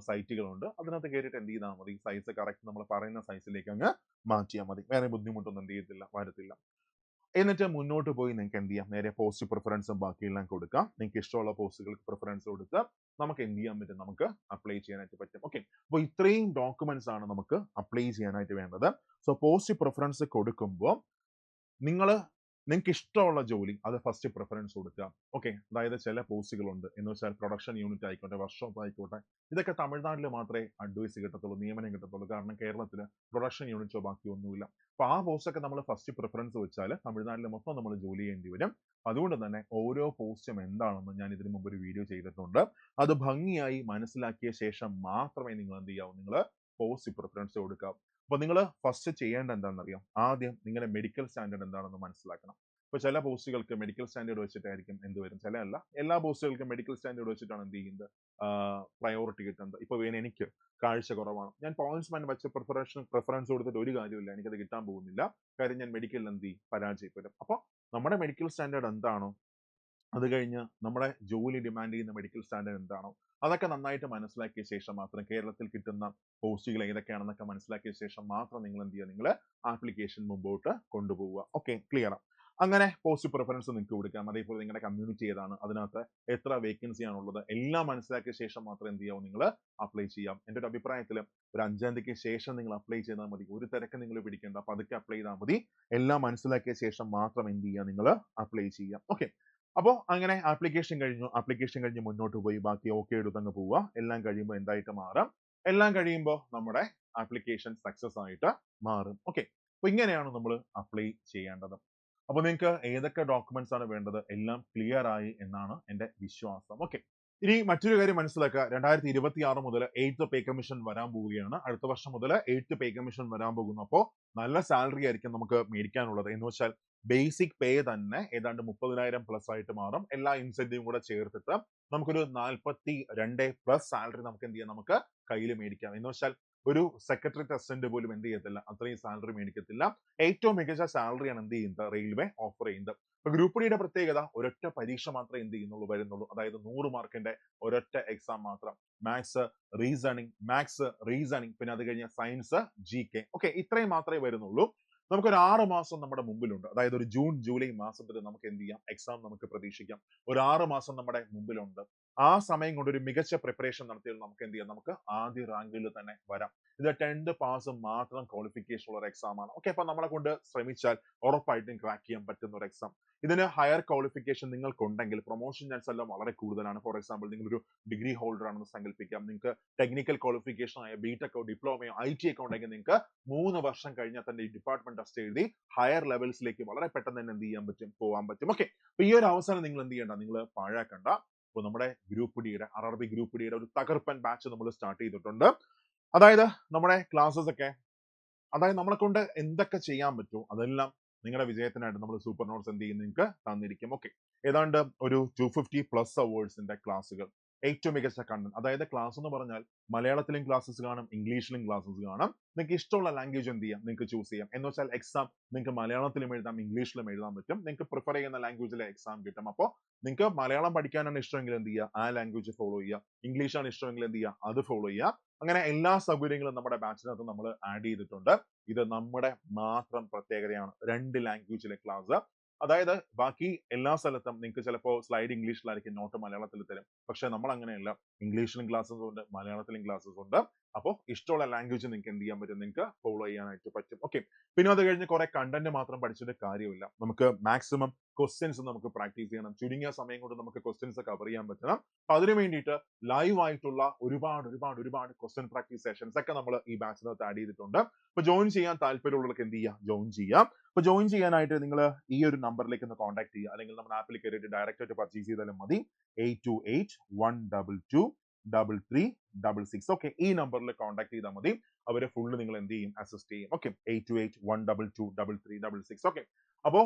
സൈറ്റുകളുണ്ട്, അതിനകത്ത് കയറിയിട്ട് എന്ത് ചെയ്താൽ മതി, സൈസ് കറക്റ്റ് നമ്മൾ പറയുന്ന സൈസിലേക്ക് അങ്ങ് മാറ്റിയാൽ മതി. വേറെ ബുദ്ധിമുട്ടൊന്നും എന്ത് ചെയ്യത്തില്ല, വരത്തില്ല. എന്നിട്ട് മുന്നോട്ട് പോയി നിങ്ങൾക്ക് എന്ത് ചെയ്യാം, നേരെ പോസ്റ്റ് പ്രിഫറൻസും ബാക്കിയെല്ലാം കൊടുക്കാം. നിങ്ങൾക്ക് ഇഷ്ടമുള്ള പോസ്റ്റുകൾക്ക് പ്രിഫറൻസ് കൊടുക്കുക. നമുക്ക് എന്ത് ചെയ്യാൻ പറ്റും, നമുക്ക് അപ്ലൈ ചെയ്യാനായിട്ട് പറ്റും. ഓക്കെ, അപ്പോൾ ഇത്രയും ഡോക്യുമെന്റ്സ് ആണ് നമുക്ക് അപ്ലൈ ചെയ്യാനായിട്ട് വേണ്ടത്. സോ പോസ്റ്റ് പ്രിഫറൻസ് കൊടുക്കുമ്പോൾ നിങ്ങൾക്ക് ഇഷ്ടമുള്ള ജോലി അത് ഫസ്റ്റ് പ്രിഫറൻസ് കൊടുക്കുക. ഓക്കെ, അതായത് ചില പോസ്റ്റുകളുണ്ട് എന്ന് വെച്ചാൽ പ്രൊഡക്ഷൻ യൂണിറ്റ് ആയിക്കോട്ടെ, വർക്ക്ഷോപ്പ് ആയിക്കോട്ടെ, ഇതൊക്കെ തമിഴ്നാട്ടിൽ മാത്രമേ അഡ്വൈസ് കിട്ടത്തുള്ളൂ, നിയമനം കിട്ടത്തുള്ളൂ. കാരണം കേരളത്തിൽ പ്രൊഡക്ഷൻ യൂണിറ്റോ ബാക്കി ഒന്നുമില്ല. അപ്പൊ ആ പോസ്റ്റൊക്കെ നമ്മൾ ഫസ്റ്റ് പ്രിഫറൻസ് വെച്ചാൽ തമിഴ്നാട്ടിൽ മൊത്തം നമ്മൾ ജോലി ചെയ്യേണ്ടി വരും. അതുകൊണ്ട് തന്നെ ഓരോ പോസ്റ്റും എന്താണെന്ന് ഞാൻ ഇതിനു മുമ്പ് ഒരു വീഡിയോ ചെയ്തിട്ടുണ്ട്. അത് ഭംഗിയായി മനസ്സിലാക്കിയ ശേഷം മാത്രമേ നിങ്ങൾ എന്ത് ചെയ്യാവൂ, നിങ്ങൾ പോസ്റ്റ് പ്രിഫറൻസ് കൊടുക്കുക. അപ്പൊ നിങ്ങൾ ഫസ്റ്റ് ചെയ്യേണ്ട എന്താണെന്നറിയാം, ആദ്യം നിങ്ങളുടെ മെഡിക്കൽ സ്റ്റാൻഡേർഡ് എന്താണെന്ന് മനസ്സിലാക്കണം. ഇപ്പൊ ചില പോസ്റ്റുകൾക്ക് മെഡിക്കൽ സ്റ്റാൻഡേർഡ് വെച്ചിട്ടായിരിക്കും എന്ത് വരും, ചില അല്ല, എല്ലാ പോസ്റ്റുകൾക്കും മെഡിക്കൽ സ്റ്റാൻഡേർഡ് വെച്ചിട്ടാണ് എന്ത് ചെയ്യുന്നത് പ്രയോറിറ്റി കിട്ടുന്നത്. ഇപ്പൊ എനിക്ക് കാഴ്ച കുറവാണ്, ഞാൻ പോയിന്റ്സ്മാൻ വെച്ച് പ്രിഫറൻസ് കൊടുത്തിട്ട് ഒരു കാര്യമില്ല, എനിക്കത് കിട്ടാൻ പോകുന്നില്ല. കാര്യം ഞാൻ മെഡിക്കലിൽ എന്ത് ചെയ്യും, പരാജയപ്പെടും. അപ്പോൾ നമ്മുടെ മെഡിക്കൽ സ്റ്റാൻഡേർഡ് എന്താണോ, അത് കഴിഞ്ഞ് നമ്മുടെ ജോലി ഡിമാൻഡ് ചെയ്യുന്ന മെഡിക്കൽ സ്റ്റാൻഡേർഡ് എന്താണോ, അതൊക്കെ നന്നായിട്ട് മനസ്സിലാക്കിയ ശേഷം മാത്രം കേരളത്തിൽ കിട്ടുന്ന പോസ്റ്റുകൾ ഏതൊക്കെയാണെന്നൊക്കെ മനസ്സിലാക്കിയ ശേഷം മാത്രം നിങ്ങൾ എന്ത് ചെയ്യുക, നിങ്ങൾ ആപ്ലിക്കേഷൻ മുമ്പോട്ട് കൊണ്ടുപോവുക. Okay, clear. അങ്ങനെ പോസ്റ്റ് പ്രിഫറൻസ് നിങ്ങൾക്ക് കൊടുക്കാം. അതേപോലെ നിങ്ങളുടെ കമ്മ്യൂണിറ്റി ഏതാണ്, അതിനകത്ത് എത്ര വേക്കൻസി ആണുള്ളത്, എല്ലാം മനസ്സിലാക്കിയ ശേഷം മാത്രം എന്ത് ചെയ്യാവും, നിങ്ങൾ അപ്ലൈ ചെയ്യാം. എൻ്റെ ഒരു അഭിപ്രായത്തിൽ ഒരു 5-ാം തീയതിക്ക് ശേഷം നിങ്ങൾ അപ്ലൈ ചെയ്താൽ മതി. ഒരു തിരക്ക് നിങ്ങൾ പിടിക്കേണ്ട, പതുക്കെ അപ്ലൈ ചെയ്താൽ മതി. എല്ലാം മനസ്സിലാക്കിയ ശേഷം മാത്രം എന്ത് ചെയ്യുക, നിങ്ങൾ അപ്ലൈ ചെയ്യാം. ഓക്കെ, അപ്പോൾ അങ്ങനെ ആപ്ലിക്കേഷൻ കഴിഞ്ഞ് മുന്നോട്ട് പോയി ബാക്കി ഓക്കെ എടുത്തങ്ങ് പോവുക. എല്ലാം കഴിയുമ്പോൾ എന്തായിട്ട് മാറാം, എല്ലാം കഴിയുമ്പോൾ നമ്മുടെ ആപ്ലിക്കേഷൻ സക്സസ് ആയിട്ട് മാറും. ഓക്കെ, അപ്പൊ ഇങ്ങനെയാണ് നമ്മൾ അപ്ലൈ ചെയ്യേണ്ടത്. അപ്പോൾ നിങ്ങൾക്ക് ഏതൊക്കെ ഡോക്യുമെന്റ്സ് ആണ് വേണ്ടത്, എല്ലാം ക്ലിയർ ആയി എന്നാണ് എൻ്റെ വിശ്വാസം. ഓക്കെ, ഇനി മറ്റൊരു കാര്യം മനസ്സിലാക്കുക, 2026 മുതൽ 8th പേ കമ്മീഷൻ വരാൻ പോവുകയാണ്. അടുത്ത വർഷം മുതൽ 8th പേ കമ്മീഷൻ വരാൻ പോകുന്നു. അപ്പോൾ നല്ല സാലറി ആയിരിക്കും നമുക്ക് മേടിക്കാനുള്ളത്. എന്ന് വെച്ചാൽ ബേസിക് പേ തന്നെ ഏതാണ്ട് 30,000 പ്ലസ് ആയിട്ട് മാറും. എല്ലാ ഇൻസെന്റീവും കൂടെ ചേർത്തിട്ട് നമുക്കൊരു 42+ സാലറി നമുക്ക് എന്ത് ചെയ്യാം, നമുക്ക് കയ്യിൽ മേടിക്കാം. എന്ന് വെച്ചാൽ ഒരു സെക്രട്ടറി അസിസ്റ്റന്റ് പോലും എന്ത് ചെയ്യത്തില്ല, അത്രയും സാലറി മേടിക്കത്തില്ല. ഏറ്റവും മികച്ച സാലറിയാണ് എന്ത് ചെയ്യുന്നത്, റെയിൽവേ ഓഫർ ചെയ്യുന്നത്. ഇപ്പൊ ഗ്രൂപ്പ് ഡിയുടെ പ്രത്യേകത ഒരൊറ്റ പരീക്ഷ മാത്രമേ എന്ത് ചെയ്യുന്നുള്ളൂ, വരുന്നുള്ളൂ. അതായത് 100 മാർക്കിന്റെ ഒരൊറ്റ എക്സാം മാത്രം. മാത്സ് റീസണിങ്, പിന്നെ അത് കഴിഞ്ഞ സയൻസ്, GK. ഓക്കെ, ഇത്രയും മാത്രമേ വരുന്നുള്ളൂ. നമുക്കൊരു 6 മാസം നമ്മുടെ മുമ്പിലുണ്ട്. അതായത് ഒരു ജൂൺ ജൂലൈ മാസത്തിൽ നമുക്ക് എന്ത് ചെയ്യാം, എക്സാം നമുക്ക് പ്രതീക്ഷിക്കാം. ഒരു 6 മാസം നമ്മുടെ മുമ്പിലുണ്ട്. ആ സമയം കൊണ്ട് ഒരു മികച്ച പ്രിപ്പറേഷൻ നടത്തിയാൽ നമുക്ക് എന്ത് ചെയ്യാം, നമുക്ക് ആദ്യ റാങ്കിൽ തന്നെ വരാം. ഇത് 10th പാസ് മാത്രം ക്വാളിഫിക്കേഷൻ ഉള്ള ഒരു എക്സാം ആണ്. ഓക്കെ, അപ്പൊ നമ്മളെ കൊണ്ട് ശ്രമിച്ചാൽ ഉറപ്പായിട്ടും ക്രാക്ക് ചെയ്യാൻ പറ്റുന്ന ഒരു എക്സാം. ഇതിന് ഹയർ ക്വാളിഫിക്കേഷൻ നിങ്ങൾക്കുണ്ടെങ്കിൽ പ്രൊമോഷൻ ചാൻസ് എല്ലാം വളരെ കൂടുതലാണ്. ഫോർ എക്സാമ്പിൾ നിങ്ങളൊരു ഡിഗ്രി ഹോൾഡർ ആണെന്ന് സങ്കല്പിക്കാം. നിങ്ങൾക്ക് ടെക്നിക്കൽ ക്വാളിഫിക്കേഷൻ ആയ ബിടെക്കോ ഡിപ്ലോമയോ IT ഒക്കെ ഉണ്ടെങ്കിൽ നിങ്ങൾക്ക് 3 വർഷം കഴിഞ്ഞാൽ തന്നെ ഈ ഡിപ്പാർട്ട്മെന്റ് ടെസ്റ്റ് എഴുതി ഹയർ ലെവൽസിലേക്ക് വളരെ പെട്ടെന്ന് തന്നെ എന്ത് ചെയ്യാൻ പറ്റും, പോകാൻ പറ്റും. ഓക്കെ, അപ്പൊ ഈ ഒരു അവസരം നിങ്ങൾ എന്ത് ചെയ്യണ്ട, നിങ്ങൾ പാഴാക്കണ്ട. അപ്പോൾ നമ്മുടെ ഗ്രൂപ്പ് ഡിയുടെ RRB ഗ്രൂപ്പ് ഡിയുടെ ഒരു തകർപ്പൻ ബാച്ച് നമ്മൾ സ്റ്റാർട്ട് ചെയ്തിട്ടുണ്ട്. അതായത് നമ്മുടെ ക്ലാസ്സസ് ഒക്കെ, അതായത് നമ്മളെ കൊണ്ട് എന്തൊക്കെ ചെയ്യാൻ പറ്റുമോ അതെല്ലാം നിങ്ങളുടെ വിജയത്തിനായിട്ട് നമ്മൾ സൂപ്പർ നോട്ട്സ് എന്ത് ചെയ്യും, നിങ്ങൾക്ക് തന്നിരിക്കും. ഓക്കെ, ഏതാണ്ട് ഒരു 250+ അവേഴ്സിന്റെ ക്ലാസ്സുകൾ, ഏറ്റവും മികച്ച കണ്ടന്റ്. അതായത് ക്ലാസ് എന്ന് പറഞ്ഞാൽ മലയാളത്തിലും ക്ലാസ്സസ് കാണും, ഇംഗ്ലീഷിലും ക്ലാസ്സസ് കാണാം. നിങ്ങൾക്ക് ഇഷ്ടമുള്ള ലാംഗ്വേജ് എന്ത് ചെയ്യാം, നിങ്ങൾക്ക് ചൂസ് ചെയ്യാം. എന്ന് വെച്ചാൽ എക്സാം നിങ്ങൾക്ക് മലയാളത്തിലും എഴുതാം, ഇംഗ്ലീഷിലും എഴുതാൻ പറ്റും. നിങ്ങൾക്ക് പ്രിഫർ ചെയ്യുന്ന ലാംഗ്വേജിലെ എക്സാം കിട്ടും. അപ്പോൾ നിങ്ങൾക്ക് മലയാളം പഠിക്കാനാണ് ഇഷ്ടമെങ്കിൽ എന്ത് ചെയ്യുക, ആ ലാംഗ്വേജ് ഫോളോ ചെയ്യുക. ഇംഗ്ലീഷാണ് ഇഷ്ടമെങ്കിൽ എന്ത് ചെയ്യുക, അത് ഫോളോ ചെയ്യുക. അങ്ങനെ എല്ലാ സൗകര്യങ്ങളും നമ്മുടെ ബാച്ചിനകത്ത് നമ്മൾ ആഡ് ചെയ്തിട്ടുണ്ട്. ഇത് നമ്മുടെ മാത്രം പ്രത്യേകതയാണ്. 2 ലാംഗ്വേജിലെ ക്ലാസ്. അതായത് ബാക്കി എല്ലാ സ്ഥലത്തും നിങ്ങൾക്ക് ചിലപ്പോൾ സ്ലൈഡ് ഇംഗ്ലീഷിലായിരിക്കും, നോട്ട് മലയാളത്തിൽ തരും. പക്ഷെ നമ്മൾ അങ്ങനെയല്ല, ഇംഗ്ലീഷിലും ക്ലാസ്സസ് ഉണ്ട്, മലയാളത്തിലും ക്ലാസ്സസ് ഉണ്ട്. അപ്പോൾ ഇഷ്ടമുള്ള ലാംഗ്വേജ് നിങ്ങൾക്ക് എന്ത് ചെയ്യാൻ പറ്റും, നിങ്ങൾക്ക് ഫോളോ ചെയ്യാനായിട്ട് പറ്റും. ഓക്കെ, പിന്നെ അത് കഴിഞ്ഞ് കുറെ കണ്ടന്റ് മാത്രം പഠിച്ചിട്ട് കാര്യമില്ല. നമുക്ക് മാക്സിമം ക്വസ്റ്റ്യൻസ് നമുക്ക് പ്രാക്ടീസ് ചെയ്യണം. ചുരുങ്ങിയ സമയം കൊണ്ട് നമുക്ക് ക്വസ്റ്റ്യൻസ് കവർ ചെയ്യാൻ പറ്റണം. അപ്പൊ അതിനു വേണ്ടിയിട്ട് ലൈവ് ആയിട്ടുള്ള ഒരുപാട് ക്വസ്റ്റ്യൻ പ്രാക്ടീസ് സെഷൻസ് ഒക്കെ നമ്മൾ ഈ ബാച്ചിനകത്ത് ആഡ് ചെയ്തിട്ടുണ്ട്. അപ്പൊ ജോയിൻ ചെയ്യാൻ താല്പര്യമുള്ളവർക്ക് എന്ത് ചെയ്യാം, ജോയിൻ ചെയ്യാം. അപ്പൊ ജോയിൻ ചെയ്യാനായിട്ട് നിങ്ങൾ ഈ ഒരു നമ്പറിലേക്ക് ഒന്ന് കോൺടാക്ട് ചെയ്യുക, അല്ലെങ്കിൽ നമ്മുടെ ആപ്പിൽ കയറിയിട്ട് ഡയറക്റ്റ് ആയിട്ട് പർച്ചേസ് ചെയ്താലും മതി. 8281223366. ഓക്കെ, ഈ നമ്പറിൽ കോൺടാക്ട് ചെയ്താൽ മതി. അവരെ ഫുള്ള് നിങ്ങൾ എന്ത് ചെയ്യും, അസിസ്റ്റ് ചെയ്യും. ഓക്കെ, 8281223366. ഓക്കെ, അപ്പോ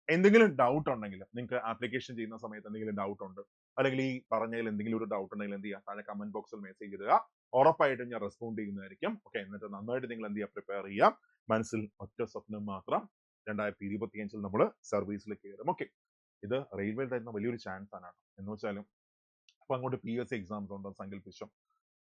എന്തെങ്കിലും ഡൗട്ട് ഉണ്ടെങ്കിൽ, നിങ്ങൾക്ക് ആപ്ലിക്കേഷൻ ചെയ്യുന്ന സമയത്ത് എന്തെങ്കിലും ഡൗട്ട് ഉണ്ട്, അല്ലെങ്കിൽ ഈ പറഞ്ഞതിൽ എന്തെങ്കിലും ഒരു ഡൗട്ട് ഉണ്ടെങ്കിൽ എന്ത് ചെയ്യുക, താഴെ കമന്റ് ബോക്സിൽ മെസ്സേജ് ഇടുക. ഉറപ്പായിട്ടും ഞാൻ റെസ്പോണ്ട് ചെയ്യുന്നതായിരിക്കും. ഓക്കെ, എന്നിട്ട് നന്നായിട്ട് നിങ്ങൾ എന്ത് ചെയ്യുക, പ്രിപ്പയർ ചെയ്യുക. മനസ്സിൽ ഒറ്റ സ്വപ്നം മാത്രം, 2025 നമ്മൾ സർവീസിൽ കയറും. ഓക്കെ, ഇത് റെയിൽവേയിൽ തരുന്ന വലിയൊരു ചാൻസ് ആണ്. എന്ന് വെച്ചാലും അപ്പൊ അങ്ങോട്ട് PSC എക്സാംസ് ഉണ്ടെന്ന് സങ്കല്പിച്ചു.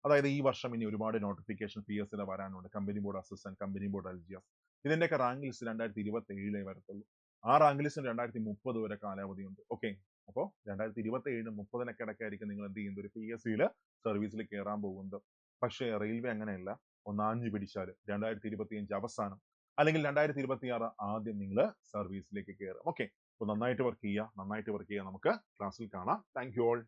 അതായത് ഈ വർഷം ഇനി ഒരുപാട് നോട്ടിഫിക്കേഷൻ PSCയുടെ വരാനുണ്ട്. Company board assistant, company board LGS. ഇതിന്റെയൊക്കെ റാങ്ക് ലിസ്റ്റ് 2027 വരത്തുള്ളൂ. ആ റാങ്ക് ലിസ്റ്റിന് 2030 വരെ കാലാവധിയുണ്ട്. ഓക്കെ, അപ്പോൾ 2027 30 ഇടയ്ക്കായിരിക്കും നിങ്ങൾ എന്ത് ചെയ്യുന്നത്, ഒരു PSCയിൽ സർവീസിൽ കയറാൻ പോകുന്നത്. പക്ഷേ റെയിൽവേ അങ്ങനെയല്ല. ഒന്ന് ആഞ്ഞു പിടിച്ചാൽ 2025 അവസാനം അല്ലെങ്കിൽ 2026 ആദ്യം നിങ്ങൾ സർവീസിലേക്ക് കയറും. ഓക്കെ, അപ്പോൾ നന്നായിട്ട് വർക്ക് ചെയ്യുക. നമുക്ക് ക്ലാസ്സിൽ കാണാം. Thank you all.